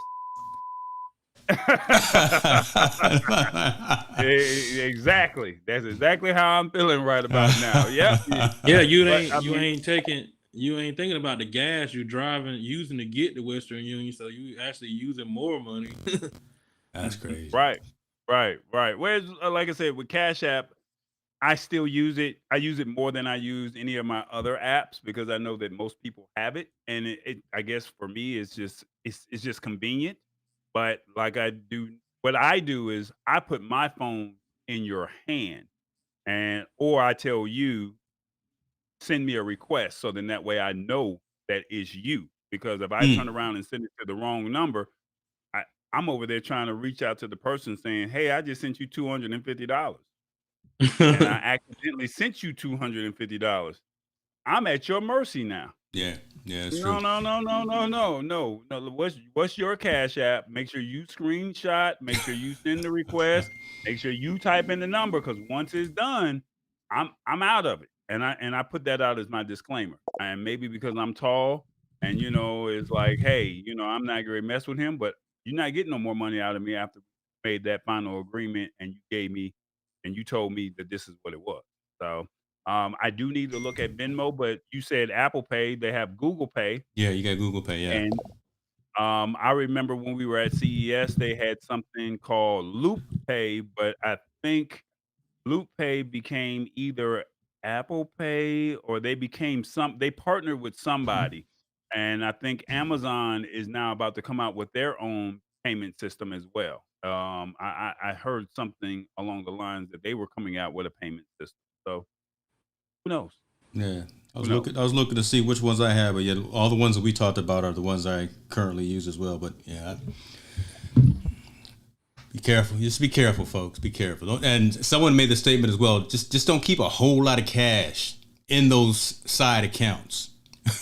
Exactly. That's exactly how I'm feeling right about now. Yep. Yeah, you ain't thinking about the gas you're using to get to Western Union, so you actually using more money. That's crazy. Right. Whereas, like I said, with Cash App, I still use it. I use it more than I use any of my other apps because I know that most people have it, and I guess for me, it's just convenient. But what I do is I put my phone in your hand, or I tell you, send me a request, so then that way I know that it's you. Because if I turn around and send it to the wrong number, I'm over there trying to reach out to the person saying, "Hey, I just sent you $250, and I accidentally sent you $250. I'm at your mercy now." Yeah, it's No, true. no. What's your Cash App? Make sure you screenshot. Make sure you send the request. Make sure you type in the number, because once it's done, I'm out of it. And I put that out as my disclaimer. And maybe because I'm tall, and it's like, hey, I'm not gonna mess with him, but you're not getting no more money out of me after we made that final agreement, and you told me that this is what it was. So I do need to look at Venmo, but you said Apple Pay. They have Google Pay, Yeah, you got Google Pay. Yeah. and I remember when we were at CES, they had something called Loop Pay, but I think Loop Pay became either Apple Pay or they partnered with somebody. And I think Amazon is now about to come out with their own payment system as well. I heard something along the lines that they were coming out with a payment system. So who knows? Yeah. I Who was knows? looking to see which ones I have, but yeah, all the ones that we talked about are the ones I currently use as well. But yeah, be careful. Just be careful, folks. Be careful. And someone made the statement as well. Just don't keep a whole lot of cash in those side accounts,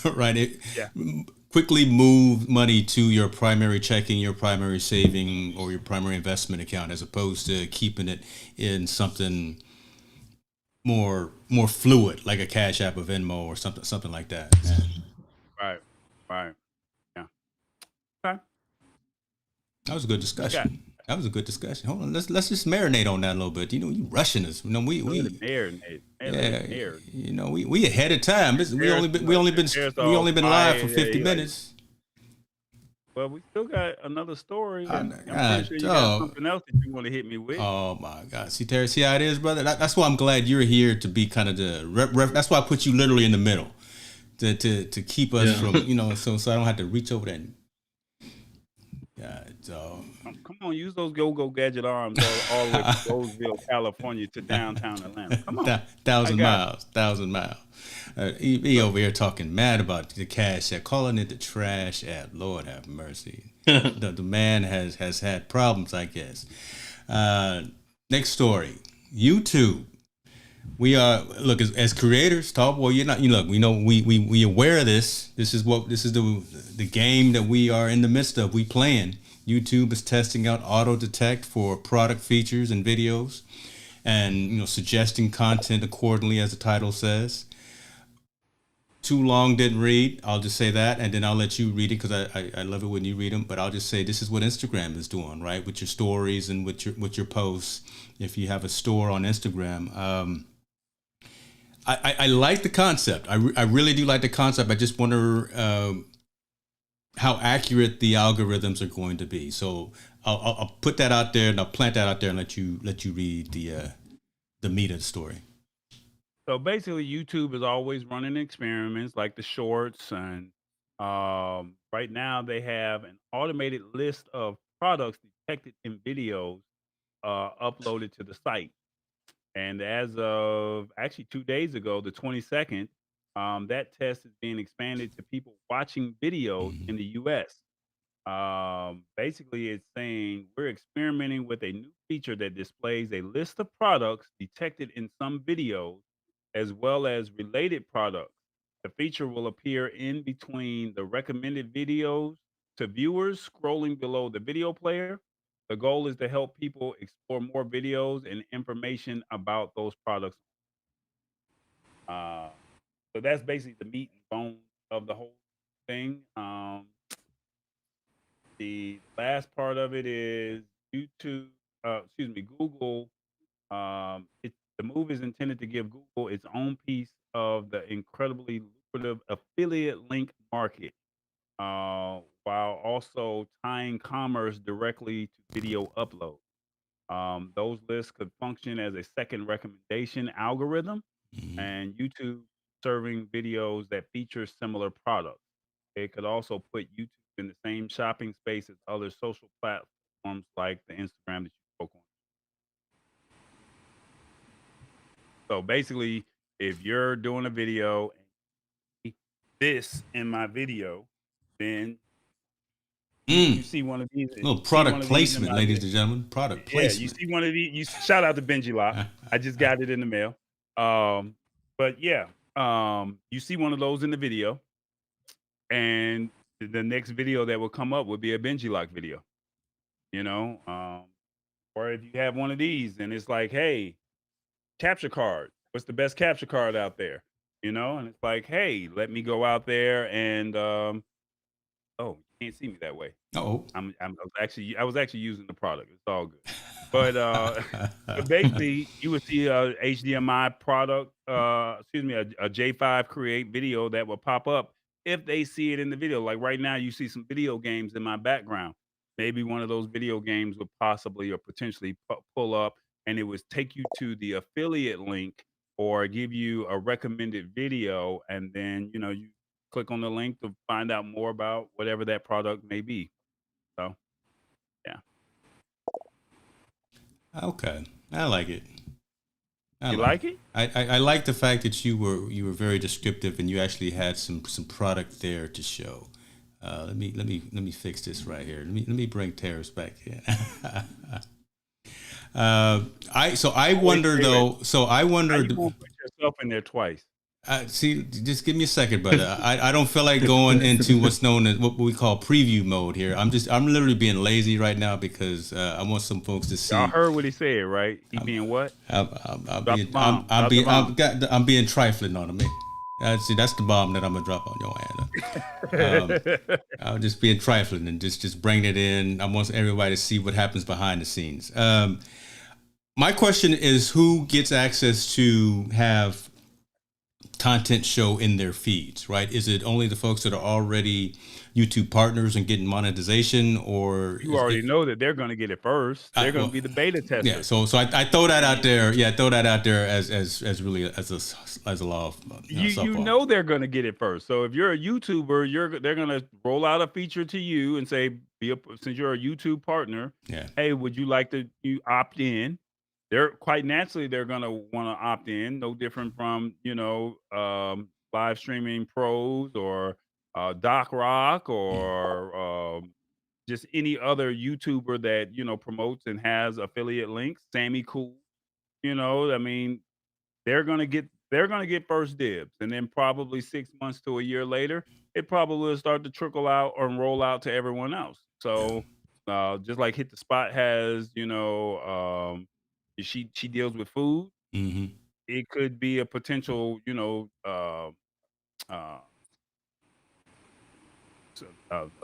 right? Yeah. Quickly move money to your primary checking, your primary saving, or your primary investment account, as opposed to keeping it in something more fluid, like a Cash App or Venmo or something like that. Right. Right. Yeah. Okay. That was a good discussion. That was a good discussion. Hold on, let's just marinate on that a little bit. You know, you rushing us. You know, we Marinate. you know, we ahead of time. We only been live for 50 minutes. Well, we still got another story, and I'm God, pretty sure you got something else that you want to hit me with. Oh my God! See, Terry, see how it is, brother. That's why I'm glad you're here to be kind of the. That's why I put you literally in the middle, to keep us from so I don't have to reach over there. God, come on, use those go gadget arms all the way from Roseville, California to downtown Atlanta. Come on, 1,000 miles. He over here talking mad about the Cash App, calling it the trash app. Lord have mercy. the man has had problems, I guess. Next story, YouTube. We are as creators, Tallboy. You're not. We know we aware of this. This is the game that we are in the midst of. We playing. YouTube is testing out auto detect for product features and videos, and suggesting content accordingly, as the title says. Too long didn't read. I'll just say that, and then I'll let you read it because I love it when you read them. But I'll just say this is what Instagram is doing, right, with your stories and with your posts. If you have a store on Instagram. I like the concept. I really do like the concept. I just wonder how accurate the algorithms are going to be. So I'll put that out there and I'll plant that out there and let you read the meat of the story. So basically, YouTube is always running experiments like the shorts, and right now they have an automated list of products detected in videos uploaded to the site. And as of actually 2 days ago, the 22nd, that test is being expanded to people watching videos in the US. Basically, it's saying we're experimenting with a new feature that displays a list of products detected in some videos, as well as related products. The feature will appear in between the recommended videos to viewers scrolling below the video player. The goal is to help people explore more videos and information about those products. Uh, so that's basically the meat and bone of the whole thing. The last part of it is YouTube, Google. The move is intended to give Google its own piece of the incredibly lucrative affiliate link market, while also tying commerce directly to video upload. Those lists could function as a second recommendation algorithm, and YouTube serving videos that feature similar products. It could also put YouTube in the same shopping space as other social platforms like the Instagram that you spoke on. So basically, if you're doing a video and this in my video, then you see one of these. Little product placement, ladies and gentlemen. Product placement. Yeah, you see one of these. Shout out to Benji Lock. I just got it in the mail. But yeah, you see one of those in the video, and the next video that will come up would be a Benji Lock video. Or if you have one of these, and it's like, hey, capture card. What's the best capture card out there? And it's like, hey, let me go out there and Oh, you can't see me that way. Oh. I was actually using the product. It's all good. But but basically, you would see a HDMI product, excuse me, a J5 Create video that will pop up if they see it in the video. Like right now, you see some video games in my background. Maybe one of those video games would possibly or potentially pull up, and it would take you to the affiliate link or give you a recommended video, and then you click on the link to find out more about whatever that product may be. So, yeah. Okay, I like it. You like it? I like the fact that you were very descriptive and you actually had some product there to show. Let me fix this right here. Let me bring Terrace back in. I wonder though. So I wondered. You won't put yourself in there twice. See, just give me a second, brother. I don't feel like going into what's known as what we call preview mode here. I'm literally being lazy right now because I want some folks to see. I heard what he said, right? He being what? I'm being trifling on him. See, that's the bomb that I'm gonna drop on your hand. I'm just being trifling and just bringing it in. I want everybody to see what happens behind the scenes. My question is, who gets access to have content show in their feeds, right? Is it only the folks that are already YouTube partners and getting monetization, or you already know that they're going to get it first? They're going to be the beta testers. Yeah, so I throw that out there. Yeah, I throw that out there as really as a law of you know they're going to get it first. So if you're a YouTuber, they're going to roll out a feature to you and say, since you're a YouTube partner, hey, would you like to opt in? They're quite naturally they're gonna want to opt in. No different from live streaming pros or Doc Rock or just any other YouTuber that promotes and has affiliate links. Sammy Cool, I mean, they're gonna get first dibs, and then probably 6 months to a year later, it probably will start to trickle out or roll out to everyone else. So just like Hit the Spot has, she deals with food. Mm-hmm. It could be a potential, a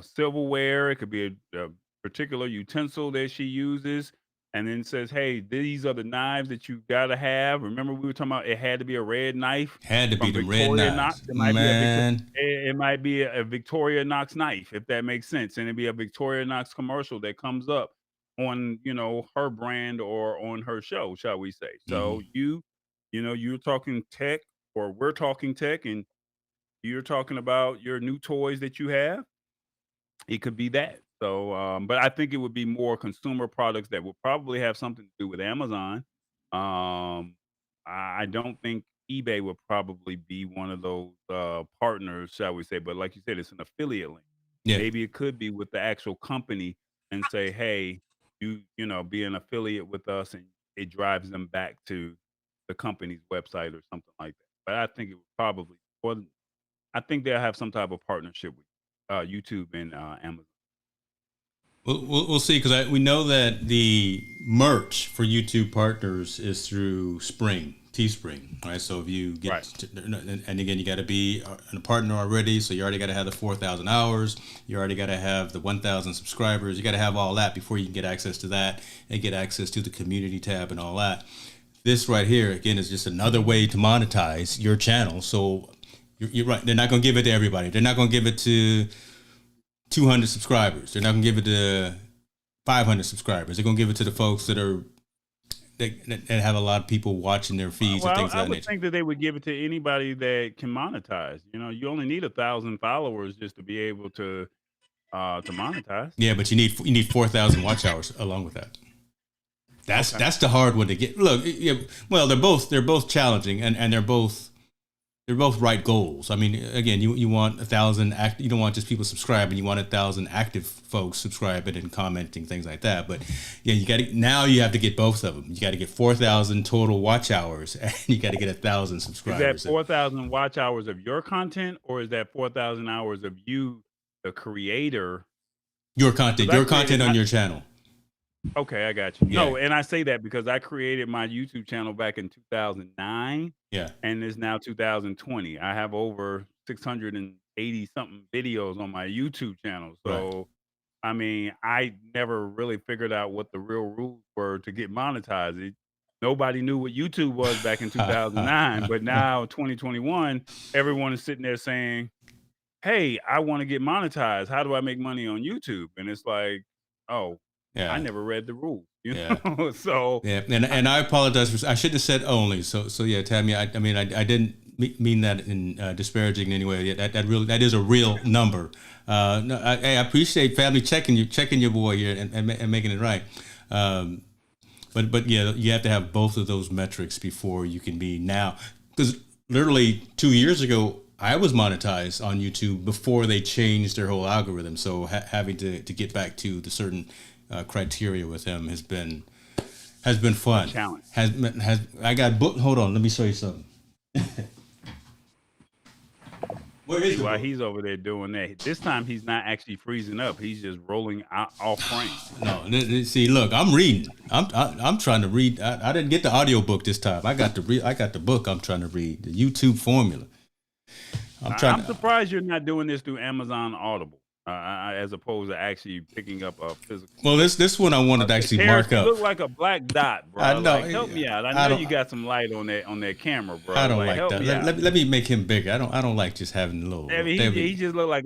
silverware. It could be a particular utensil that she uses, and then says, "Hey, these are the knives that you gotta have." Remember, we were talking about it had to be a red knife. Had to be the red knives. It might be a Victoria Knox knife, if that makes sense, and it'd be a Victoria Knox commercial that comes up on her brand or on her show, shall we say. So you're talking tech, or we're talking tech, and you're talking about your new toys that you have. It could be that. So but I think it would be more consumer products that would probably have something to do with Amazon. I don't think eBay would probably be one of those partners, shall we say, but like you said, it's an affiliate link. Maybe it could be with the actual company and say, hey, be an affiliate with us, and it drives them back to the company's website or something like that. But I think it would probably, I think they'll have some type of partnership with YouTube and Amazon. We'll see, because we know that the merch for YouTube partners is through Teespring, right? So if you get, and again, you got to be a partner already, so you already got to have the 4,000 hours, you already got to have the 1,000 subscribers, you got to have all that before you can get access to that and get access to the community tab and all that. This right here, again, is just another way to monetize your channel. So you're right, they're not going to give it to everybody. They're not going to give it to 200 subscribers. They're not going to give it to 500 subscribers. They're going to give it to the folks that have a lot of people watching their feeds and things like that. I would think that they would give it to anybody that can monetize. You only need 1,000 followers just to be able to monetize. Yeah, but you need 4,000 watch hours along with that. That's the hard one to get. Look, well, they're both challenging, and they're both right goals. I mean, again, you want 1,000 you don't want just people subscribing. You want 1,000 active folks subscribing and commenting, things like that. But yeah, you have to get both of them. You got to get 4,000 total watch hours, and you got to get 1,000 subscribers. Is that 4,000 watch hours of your content, or is that 4,000 hours of you, the creator? Your content on your channel. Okay, I got you. Yeah. No, and I say that because I created my YouTube channel back in 2009. Yeah. And it's now 2020. I have over 600 and 80 something videos on my YouTube channel. Right. So, I mean, I never really figured out what the real rules were to get monetized. Nobody knew what YouTube was back in 2009, but now 2021, everyone is sitting there saying, "Hey, I want to get monetized. How do I make money on YouTube?" And it's like, "Oh, I Yeah. never read the rules." Yeah. So Yeah. And I apologize for, I shouldn't have said only. So yeah, Tammy, I mean, I didn't mean that in disparaging in any way. Yeah, that is a real number. No, I appreciate family checking your boy here and making it right. But yeah, you have to have both of those metrics before you can be now. Because literally 2 years ago, I was monetized on YouTube before they changed their whole algorithm. So having to get back to the certain criteria with him has been fun. challenge. Has I got book? Hold on, let me show you something. Where is the While book? he's over there doing that, this time he's not actually freezing up. He's just rolling off frame. No, see, look, I'm reading. I'm trying to read. I didn't get the audio book this time. I got the book. I'm trying to read the YouTube formula. I'm surprised you're not doing this through Amazon Audible, as opposed to actually picking up a physical. Well, this one I wanted to actually Harris, mark up. You look like a black dot, bro. I know. Like, help me out. I know you got some light on that camera, bro. I don't like help that. me out. Let me make him bigger. I don't like just having a little. I mean, he just look like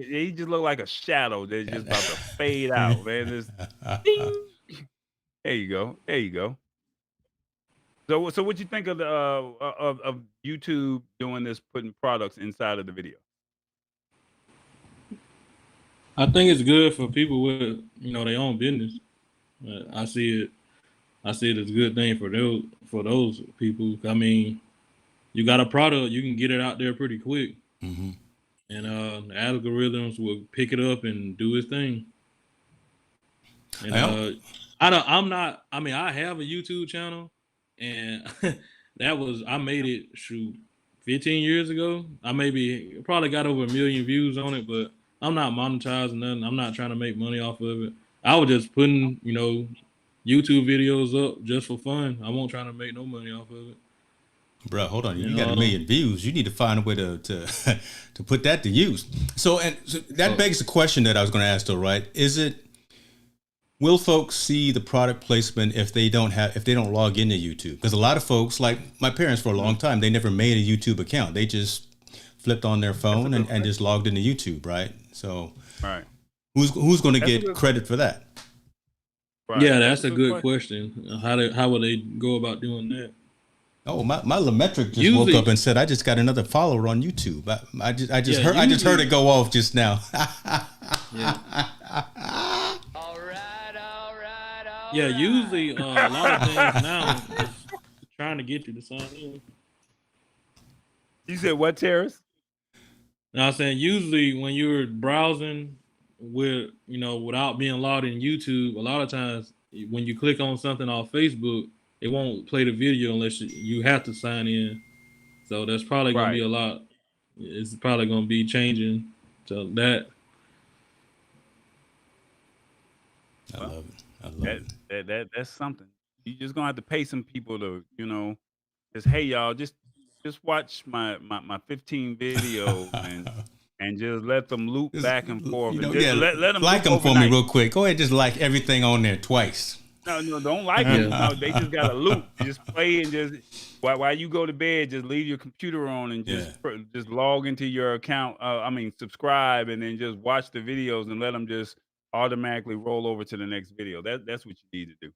a shadow that's just about to fade out, man. Just, there you go. So what you think of the of YouTube doing this, putting products inside of the video? I think it's good for people with their own business. I see it as a good thing for those people. I mean, you got a product, you can get it out there pretty quick, Mm-hmm. and the algorithms will pick it up and do its thing. And I have a YouTube channel, and I made it 15 years ago. I probably got over 1 million views on it, but I'm not monetizing nothing. I'm not trying to make money off of it. I was just putting, YouTube videos up just for fun. I won't try to make no money off of it. Bro, hold on. You got 1 million views. You need to find a way to to put that to use. So that begs the question that I was going to ask though, right? Will folks see the product placement if they don't log into YouTube? Because a lot of folks, like my parents for a long time, they never made a YouTube account. They just flipped on their phone and just logged into YouTube, right? So right. Who's going to get credit for that? Right. Yeah, that's a good question. How will they go about doing that? Oh, my biometric just woke up and said I just got another follower on YouTube. I just heard it go off just now. Yeah. Yeah, usually a lot of things now is trying to get you to sign in. You said what, Terrace? No, I'm saying usually when you're browsing without being logged in YouTube, a lot of times when you click on something off Facebook, it won't play the video unless you have to sign in. So that's probably going to be a lot. It's probably going to be changing to that. I love it. That's something. You just gonna have to pay some people to, just hey y'all, just watch my 15 videos and just let them loop back and forth. Let them like them for me real quick. Go ahead, just like everything on there twice. No, don't like them. No, they just got a loop. Just play and just while you go to bed, just leave your computer on and just log into your account. Subscribe and then just watch the videos and let them just automatically roll over to the next video. That's what you need to do.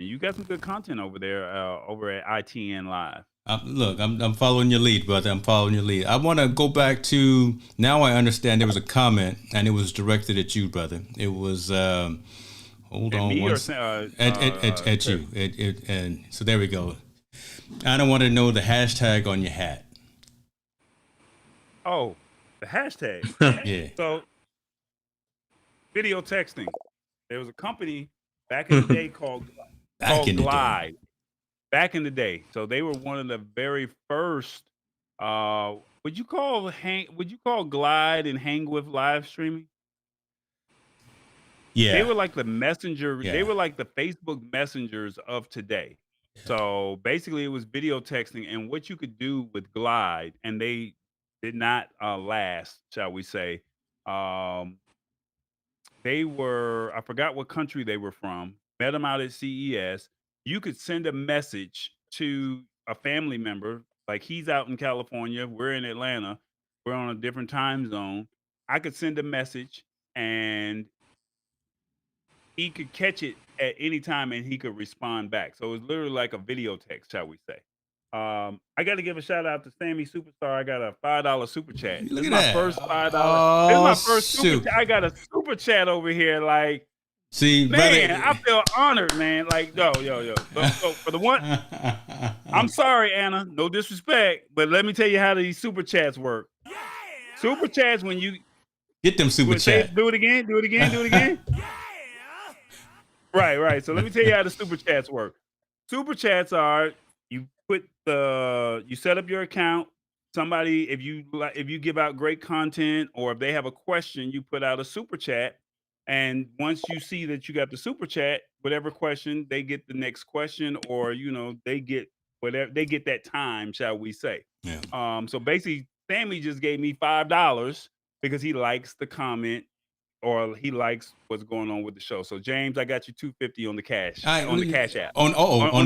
And you got some good content over there over at ITN Live. Look, I'm following your lead, brother. I'm following your lead. I want to go back to, now I understand there was a comment and it was directed at you, brother. It was hold on at you. And so there we go. I don't want to know the hashtag on your hat. Oh, the hashtag. Yeah. So video texting. There was a company back in the day called Glide. Back in the day. So they were one of the very first would you call Glide and Hang With live streaming? Yeah. They were like the messenger. Yeah. They were like the Facebook messengers of today. So basically it was video texting, and what you could do with Glide, and they did not last, shall we say. They were, I forgot what country they were from, met them out at CES. You could send a message to a family member, like he's out in California, we're in Atlanta, we're on a different time zone. I could send a message and he could catch it at any time and he could respond back. So it was literally like a video text, shall we say. I got to give a shout out to Sammy Superstar. I got a $5 super chat. Look This is at my that. first $5. Oh, This is my first shoot. super chat. I got a super chat over here. Like, See, man, brother. I feel honored, man. Like, yo. So for the one, I'm sorry, Anna. No disrespect, but let me tell you how these super chats work. Super chats, when you Get them super chat. do it again. Right. So let me tell you how the super chats work. Super chats are, you set up your account. Somebody, if you give out great content, or if they have a question, you put out a super chat. And once you see that you got the super chat, whatever question, they get the next question, or they get whatever, they get that time, shall we say. Yeah. So basically, Sammy just gave me $5 because he likes the comment, or he likes what's going on with the show. So James, I got you $250 on the cash app. On the cash app. Oh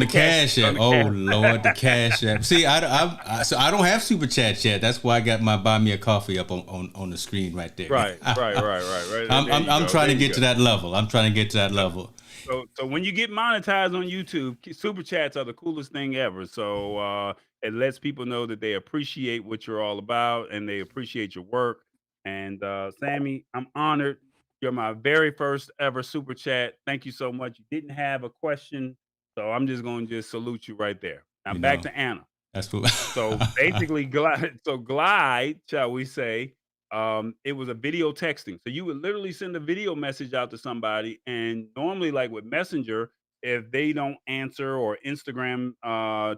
cash. Lord, the cash app. See, so I don't have super chats yet. That's why I got my buy me a coffee up on the screen right there. Right. I'm trying to get to that level. So when you get monetized on YouTube, super chats are the coolest thing ever. So it lets people know that they appreciate what you're all about and they appreciate your work. And Sammy, I'm honored. You're my very first ever super chat. Thank you so much. You didn't have a question, so I'm just going to salute you right there. Now back to Anna. That's cool. So basically, Glide, shall we say, it was a video texting. So you would literally send a video message out to somebody, and normally, like with Messenger, if they don't answer, or Instagram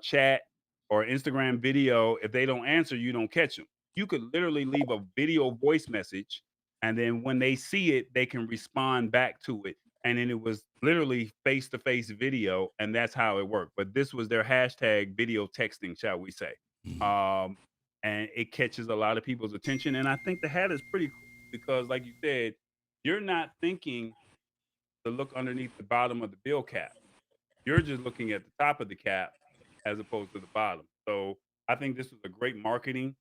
chat or Instagram video, if they don't answer, you don't catch them. You could literally leave a video voice message, and then when they see it, they can respond back to it. And then it was literally face-to-face video, and that's how it worked. But this was their hashtag video texting, shall we say. And it catches a lot of people's attention. And I think the hat is pretty cool because, like you said, you're not thinking to look underneath the bottom of the bill cap. You're just looking at the top of the cap as opposed to the bottom. So I think this was a great marketing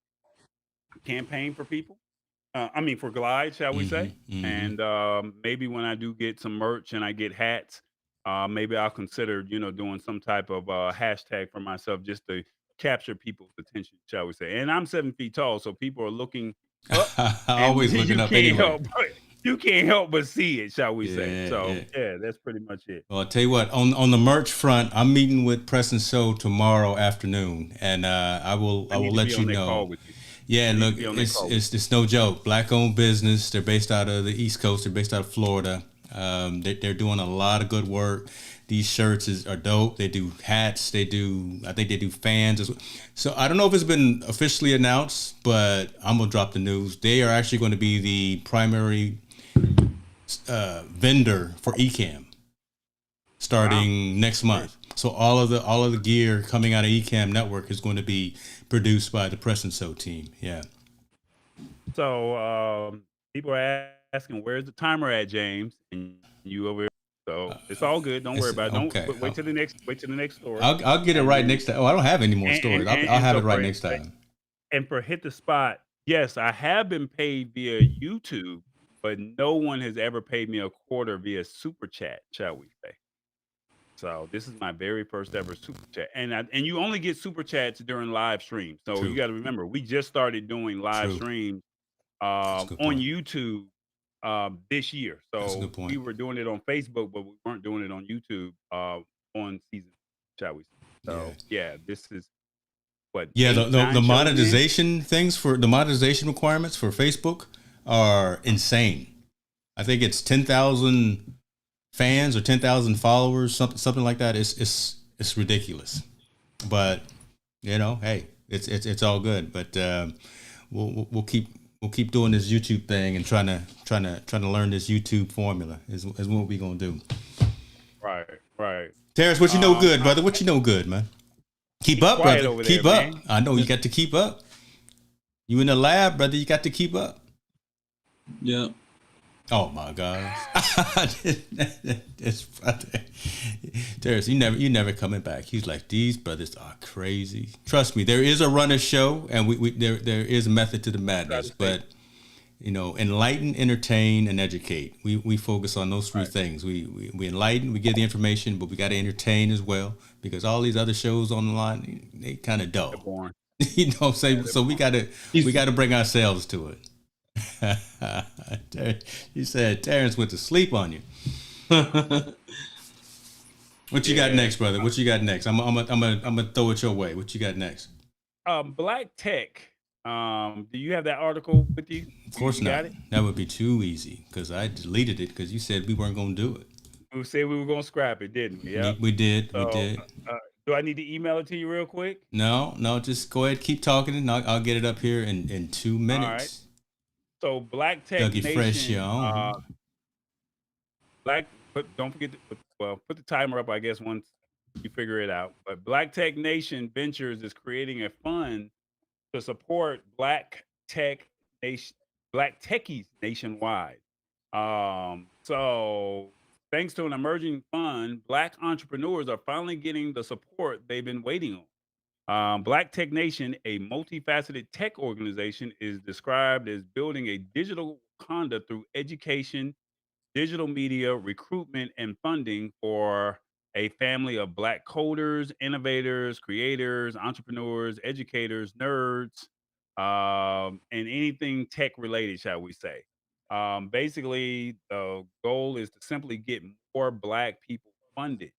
campaign for people. For Glide, shall we say. And maybe when I do get some merch and I get hats, maybe I'll consider, doing some type of hashtag for myself just to capture people's attention, shall we say. And I'm 7 feet tall, so people are looking up. Always looking up anyway. You can't help but see it, shall we say. So yeah, that's pretty much it. Well, I'll tell you what, on the merch front, I'm meeting with Press and Soul tomorrow afternoon, and I will let you know. Yeah, look, it's no joke. Black-owned business. They're based out of the East Coast. They're based out of Florida. They're doing a lot of good work. These shirts are dope. They do hats. I think they do fans as well. So I don't know if it's been officially announced, but I'm gonna drop the news. They are actually going to be the primary vendor for Ecamm starting next month. So all of the gear coming out of Ecamm Network is going to be produced by the Press and So team. Yeah. So people are asking, where's the timer at, James? And you over here. So it's all good. Don't worry about it. Okay. Wait till the next story. I'll get it right next time. Oh, I don't have any more stories. I'll have it right next time. And for Hit the Spot, yes, I have been paid via YouTube, but no one has ever paid me a quarter via Super Chat, shall we say. So this is my very first ever Super Chat. And you only get Super Chats during live streams. So you got to remember, we just started doing live streams on YouTube this year. So we were doing it on Facebook, but we weren't doing it on YouTube on season, shall we say. So yeah, this is what. Yeah, the monetization things for the monetization requirements for Facebook are insane. I think it's 10,000 fans or 10,000 followers, something like that. It's ridiculous. But hey, it's all good. But we'll keep doing this YouTube thing and trying to learn this YouTube formula is what we're gonna do. Right. Terrence, what you know good, brother? What you know good, man? Keep up, brother. Keep up. Man. I know you got to keep up. You in the lab, brother. You got to keep up. Yeah. Oh my gosh. This brother. Terrence, you never coming back. He's like, these brothers are crazy. Trust me, there is a runner show and there is a method to the madness, but enlighten, entertain, and educate. We focus on those three things. We enlighten, we give the information, but we got to entertain as well, because all these other shows online, they kind of dull. They're boring. You know what I'm saying? So we gotta bring ourselves to it. You said Terrence went to sleep on you. What you got next, brother? What you got next? I'm gonna throw it your way. What you got next? Black Tech. Do you have that article with you? Of course You not. got it? That would be too easy because I deleted it because you said we weren't gonna do it. We said we were gonna scrap it, didn't we? Yeah. We did. So, We did. do I need to email it to you real quick? No. Just go ahead, keep talking, and I'll get it up here in 2 minutes. All right. So Black Tech Dougie Nation. Fresh, y'all. Don't forget to put the timer up, I guess, once you figure it out. But Black Tech Nation Ventures is creating a fund to support Black Techies nationwide. So thanks to an emerging fund, Black entrepreneurs are finally getting the support they've been waiting on. Black Tech Nation, a multifaceted tech organization, is described as building a digital Wakanda through education, digital media, recruitment, and funding for a family of Black coders, innovators, creators, entrepreneurs, educators, nerds, and anything tech related, shall we say. Basically, the goal is to simply get more Black people funded.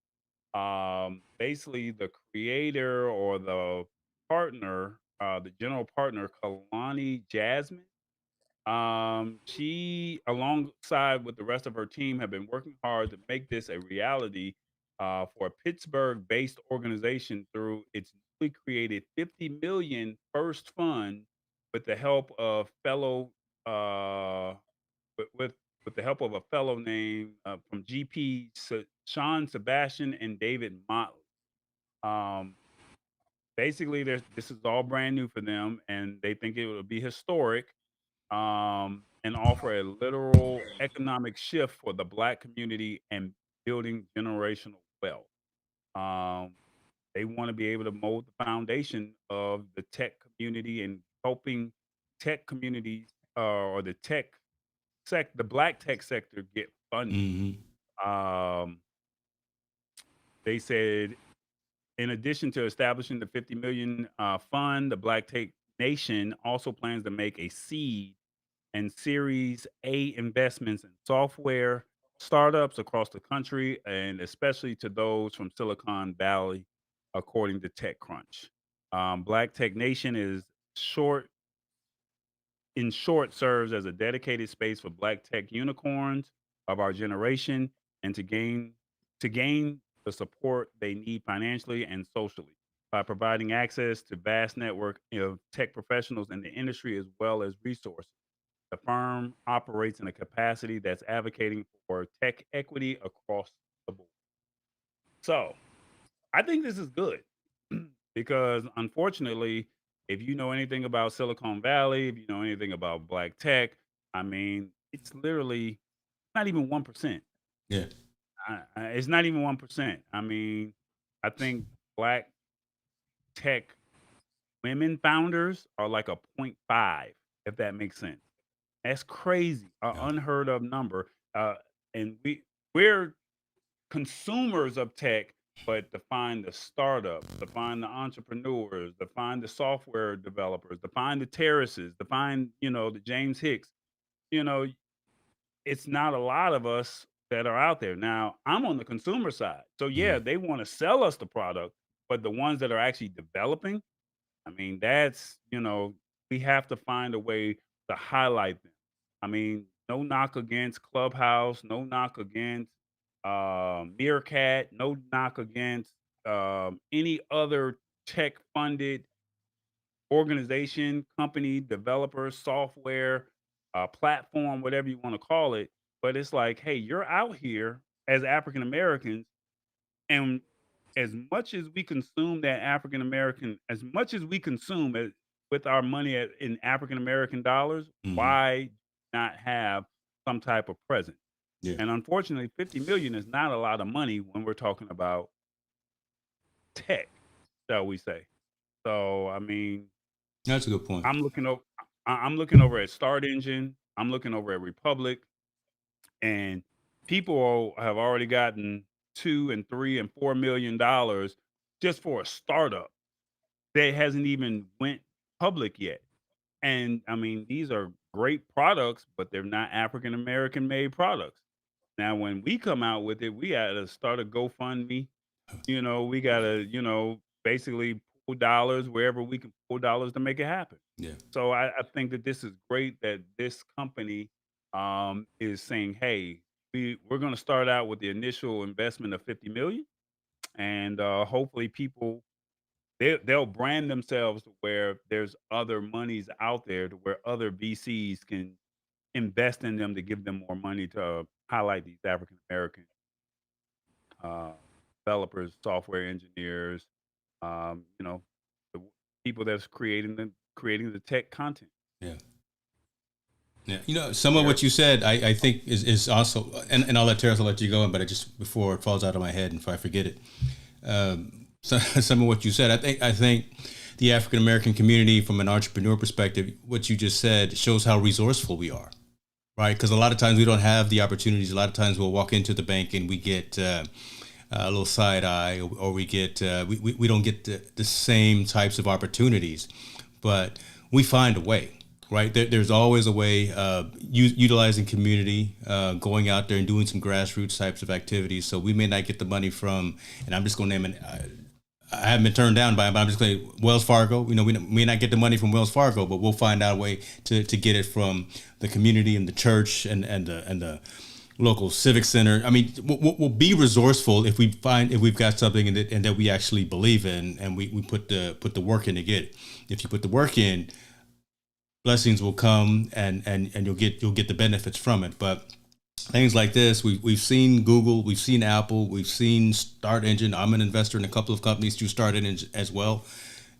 Basically, the creator or the partner, the general partner, Kalani Jasmine, she, alongside with the rest of her team, have been working hard to make this a reality for a Pittsburgh-based organization through its newly created 50 million first fund with the help of fellow uh, with the help of a fellow named from GP Sean Sebastian and David Motley. Um, Basically, this is all brand new for them, and they think it will be historic and offer a literal economic shift for the Black community and building generational wealth. Um, they want to be able to mold the foundation of the tech community and helping tech communities or the Black tech sector get funding. Mm-hmm. They said, in addition to establishing the 50 million fund, the Black Tech Nation also plans to make a seed and Series A investments in software startups across the country, and especially to those from Silicon Valley, according to TechCrunch. Black Tech Nation is short, serves as a dedicated space for Black tech unicorns of our generation and to gain the support they need financially and socially by providing access to vast network of tech professionals in the industry as well as resources. The firm operates in a capacity that's advocating for tech equity across the board. So I think this is good because unfortunately, if you know anything about Silicon Valley, if you know anything about Black tech, I mean, it's literally not even 1%. Yeah. It's not even 1%. I mean, I think Black tech women founders are like a 0.5, if that makes sense. That's crazy, an Yeah. unheard of number. And we're consumers of tech, but to find the startups, to find the entrepreneurs, to find the software developers, to find the terraces, to find, the James Hicks, you know, it's not a lot of us that are out there. Now, I'm on the consumer side. So yeah, Mm-hmm. they want to sell us the product, but the ones that are actually developing, I mean, we have to find a way to highlight them. I mean, no knock against Clubhouse, no knock against Meerkat, no knock against any other tech funded organization, company, developer, software, platform, whatever you want to call it. But it's like, hey, you're out here as African Americans, and as much as we consume that African American, as much as we consume, as with our money in African American dollars, why not have some type of presence? Yeah, And unfortunately, 50 million is not a lot of money when we're talking about tech, shall we say. So, I mean, that's a good point. I'm looking over at Start Engine. I'm looking over at Republic, and people have already gotten $2 and $3 and $4 million just for a startup that hasn't even went public yet. And I mean, these are great products, but they're not African American made products. Now, when we come out with it, we got to start a GoFundMe. We got to, basically pull dollars wherever we can pull dollars to make it happen. Yeah, So I think that this is great that this company is saying, hey, we're going to start out with the initial investment of 50 million, and hopefully people they'll brand themselves to where there's other monies out there to where other VCs can invest in them to give them more money to highlight these African American uh, developers, software engineers, the people that's creating the tech content. yeah. Yeah, some of There. what you said, I think is also, and I'll let you go, but I just before it falls out of my head and if I forget it, so, some of what you said, I think the African American community, from an entrepreneur perspective, what you just said shows how resourceful we are, right? Because a lot of times we don't have the opportunities. A lot of times we'll walk into the bank and we get a little side eye, or we get we don't get the same types of opportunities, but we find a way. Right, there's always a way utilizing community, going out there and doing some grassroots types of activities. So we may not get the money from, and I'm just going to name it. I haven't been turned down by it, but I'm just going to Wells Fargo. We may not get the money from Wells Fargo, but we'll find out a way to get it from the community and the church and the local civic center. I mean, we'll be resourceful if we've got something and that we actually believe in, and we put the work in to get it. If you put the work in, blessings will come and you'll get the benefits from it. But things like this, we've seen Google, we've seen Apple, we've seen Start Engine. I'm an investor in a couple of companies through Start Engine as well.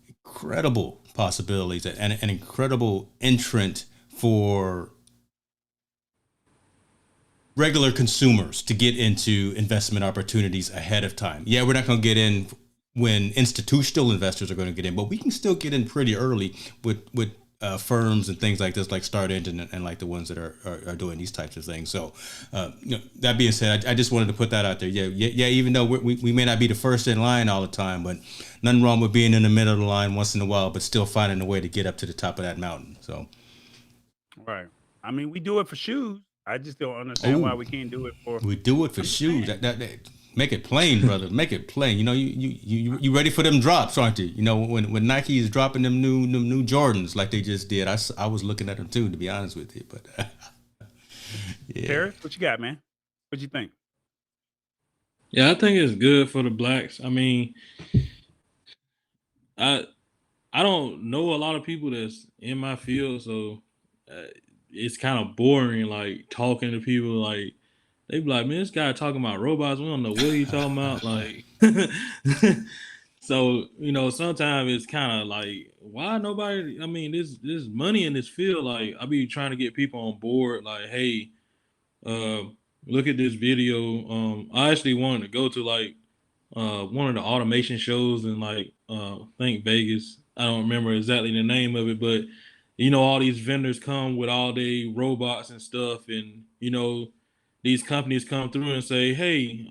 Incredible possibilities and an incredible entrant for regular consumers to get into investment opportunities ahead of time. Yeah, we're not going to get in when institutional investors are going to get in, but we can still get in pretty early with firms and things like this, like Start Engine and like the ones that are doing these types of things. So, that being said, I just wanted to put that out there. Yeah. Even though we may not be the first in line all the time, but nothing wrong with being in the middle of the line once in a while, but still finding a way to get up to the top of that mountain. So, Right. I mean, we do it for shoes. I just don't understand why we can't do it for. We do it for shoes. That make it plain, brother. Make it plain. You ready for them drops, aren't you? When Nike is dropping them new Jordans like they just did. I was looking at them too, to be honest with you. But yeah. Paris, what you got, man? What you think? Yeah, I think it's good for the blacks. I mean, I don't know a lot of people that's in my field, so it's kind of boring, like talking to people. Like they be like, "Man, this guy talking about robots. We don't know what he talking about." Like, so sometimes it's kind of like, why nobody? I mean, there's money in this field. Like, I be trying to get people on board. Like, hey, look at this video. I actually wanted to go to like one of the automation shows in like I think Vegas. I don't remember exactly the name of it, but all these vendors come with all their robots and stuff, and these companies come through and say, hey,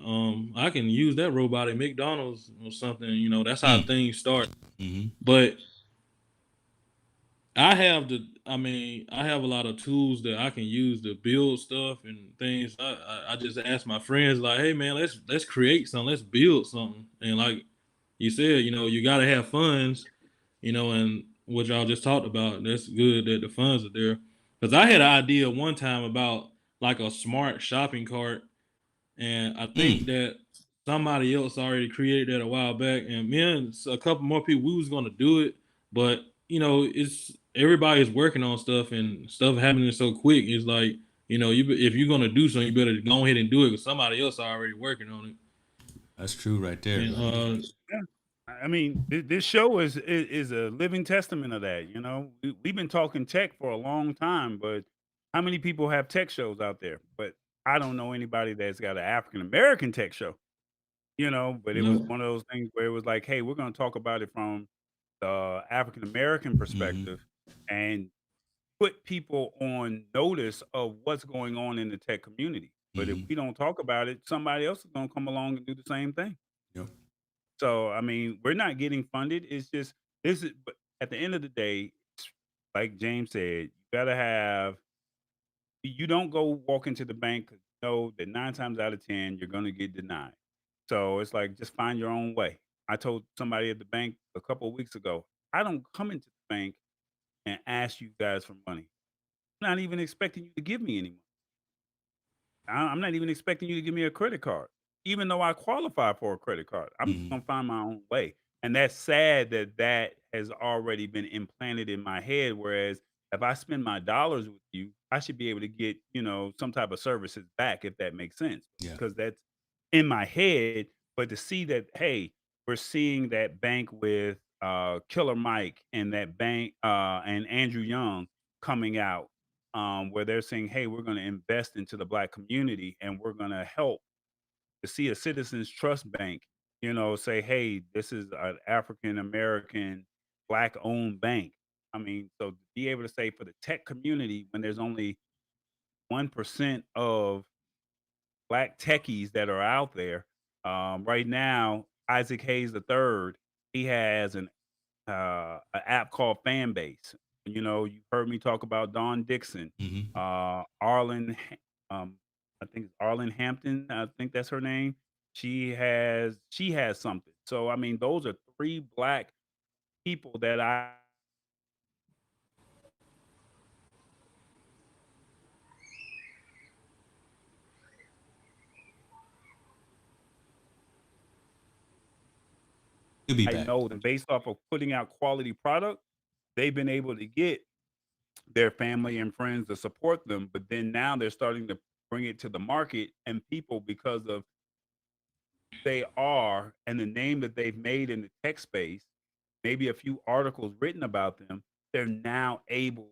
I can use that robot at McDonald's or something. That's how things start. Mm-hmm. But I have a lot of tools that I can use to build stuff and things. I just ask my friends like, hey man, let's create something, let's build something. And like you said, you gotta have funds, and what y'all just talked about, that's good that the funds are there. Because I had an idea one time about like a smart shopping cart, and I think that somebody else already created that a while back, and me and a couple more people, we was gonna do it, but it's everybody's working on stuff and stuff happening so quick. It's like, if you're gonna do something, you better go ahead and do it because somebody else already working on it. That's true, right there. And, Yeah, I mean, this show is a living testament of that. We've been talking tech for a long time, but how many people have tech shows out there? But I don't know anybody that's got an African American tech show. But it was No. one of those things where it was like, hey, we're going to talk about it from the African American Mm-hmm. perspective and put people on notice of what's going on in the tech community. But if Mm-hmm. we don't talk about it, somebody else is going to come along and do the same thing. Yep. So, I mean, we're not getting funded. It's just this is, but at the end of the day, like James said, you gotta have. You don't go walk into the bank 'cause you know that 9 times out of 10 you're gonna get denied. So it's like just find your own way. I told somebody at the bank a couple of weeks ago, I don't come into the bank and ask you guys for money. I'm not even expecting you to give me any money. I'm not even expecting you to give me a credit card, even though I qualify for a credit card. I'm just Mm-hmm. gonna find my own way, and that's sad that that has already been implanted in my head. Whereas if I spend my dollars with you, I should be able to get some type of services back if that makes sense Yeah. because that's in my head. But to see that, hey, we're seeing that bank with Killer Mike and that bank and Andrew Young coming out where they're saying, "Hey, we're going to invest into the Black community, and we're going to help to see a Citizens Trust Bank." Say, "Hey, this is an African American Black owned bank." I mean, so to be able to say for the tech community, when there's only 1% of Black techies that are out there, right now, Isaac Hayes III, he has an app called Fanbase. You've heard me talk about Dawn Dixon, Mm-hmm. Arlen, I think it's Arlen Hampton. I think that's her name. She has something. So I mean, those are three Black people that I You'll be back. know that based off of putting out quality product, they've been able to get their family and friends to support them. But then now they're starting to bring it to the market and people because of they are and the name that they've made in the tech space, maybe a few articles written about them, they're now able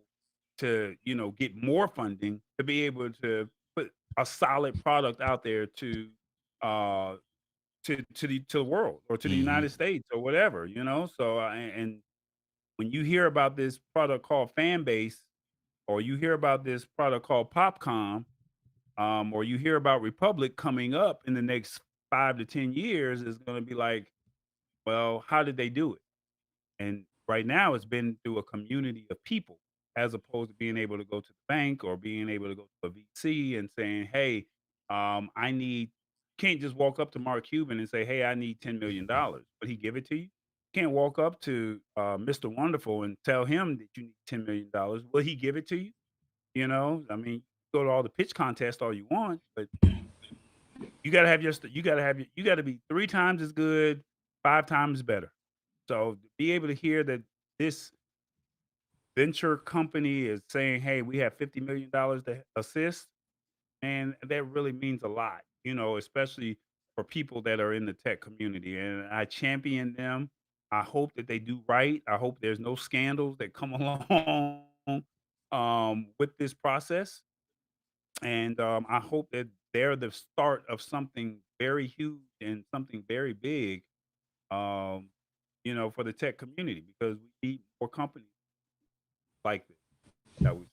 to, get more funding to be able to put a solid product out there uh to the world or to the Mm-hmm. United States or whatever. So and when you hear about this product called Fanbase or you hear about this product called Popcom, or you hear about Republic coming up in the next 5 to 10 years, is going to be like, well, how did they do it? And right now, it's been through a community of people, as opposed to being able to go to the bank or being able to go to a VC and saying, "Hey, I need." Can't just walk up to Mark Cuban and say, "Hey, I need $10 million." Would he give it to you? Can't walk up to Mr. Wonderful and tell him that you need $10 million. Will he give it to you? I mean, go to all the pitch contests all you want, but you gotta have you gotta be 3 times as good, 5 times better. So to be able to hear that this venture company is saying, "Hey, we have $50 million to assist," and that really means a lot. Especially for people that are in the tech community. And I champion them. I hope that they do right. I hope there's no scandals that come along with this process. And I hope that they're the start of something very huge and something very big, um, for the tech community because we need more companies like this. That we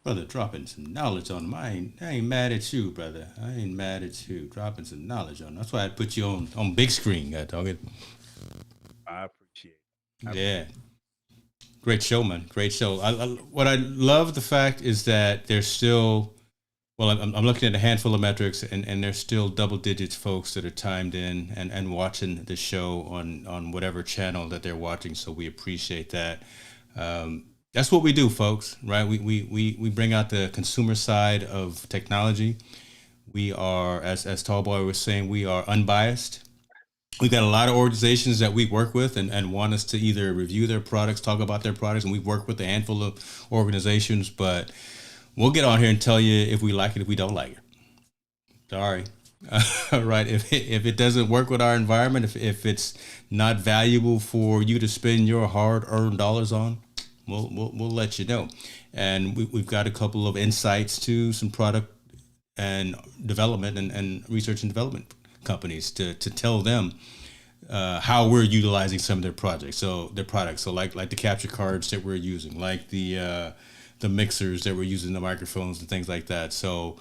Brother, dropping some knowledge on them. I ain't mad at you, brother. I ain't mad at you. Dropping some knowledge on them. That's why I put you on big screen, dog. I appreciate. Yeah. Great show, man. Great show. What I love the fact is that there's still, well, I'm looking at a handful of metrics, and there's still double digits folks that are timed in and watching the show on whatever channel that they're watching. So we appreciate that. That's what we do, folks, right? We bring out the consumer side of technology. We are, as Tallboy was saying, we are unbiased. We've got a lot of organizations that we work with and want us to either review their products, talk about their products, and we've worked with a handful of organizations, but we'll get on here and tell you if we like it, if we don't like it. Sorry. Right. If it doesn't work with our environment, if it's not valuable for you to spend your hard-earned dollars on, we'll let you know. And we've got a couple of insights to some product and development and research and development companies to tell them how we're utilizing some of their projects. So their products. So like the capture cards that we're using, like the mixers that we're using, the microphones and things like that. So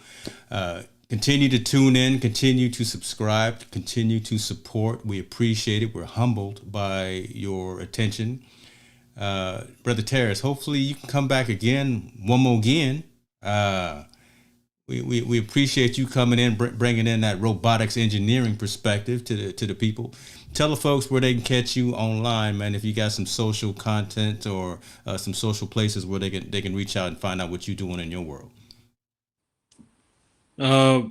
continue to tune in, continue to subscribe, continue to support. We appreciate it. We're humbled by your attention. Brother Terrace, hopefully you can come back again, one more again. We appreciate you coming in, bringing in that robotics engineering perspective to the people. Tell the folks where they can catch you online, man. If you got some social content or some social places where they can reach out and find out what you're doing in your world. I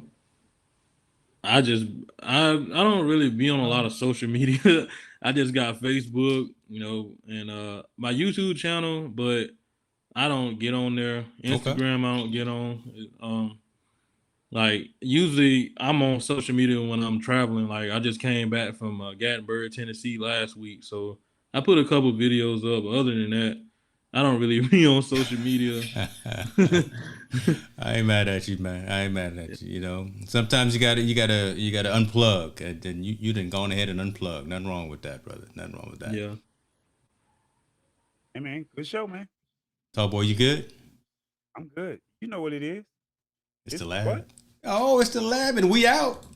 don't really be on a lot of social media. I just got Facebook, and my YouTube channel, but I don't get on there. Instagram, I don't get on. Like usually I'm on social media when I'm traveling. Like I just came back from Gatlinburg, Tennessee last week, so I put a couple videos up. But other than that, I don't really be on social media. I ain't mad at you, man. I ain't mad at you. You know, sometimes you gotta unplug, and then you done gone ahead and unplug. Nothing wrong with that, brother. Nothing wrong with that. Yeah. Hey man, good show, man. Tallboy, you good? I'm good. You know what it is. It's the lab. What? Oh, it's the lab, and we out.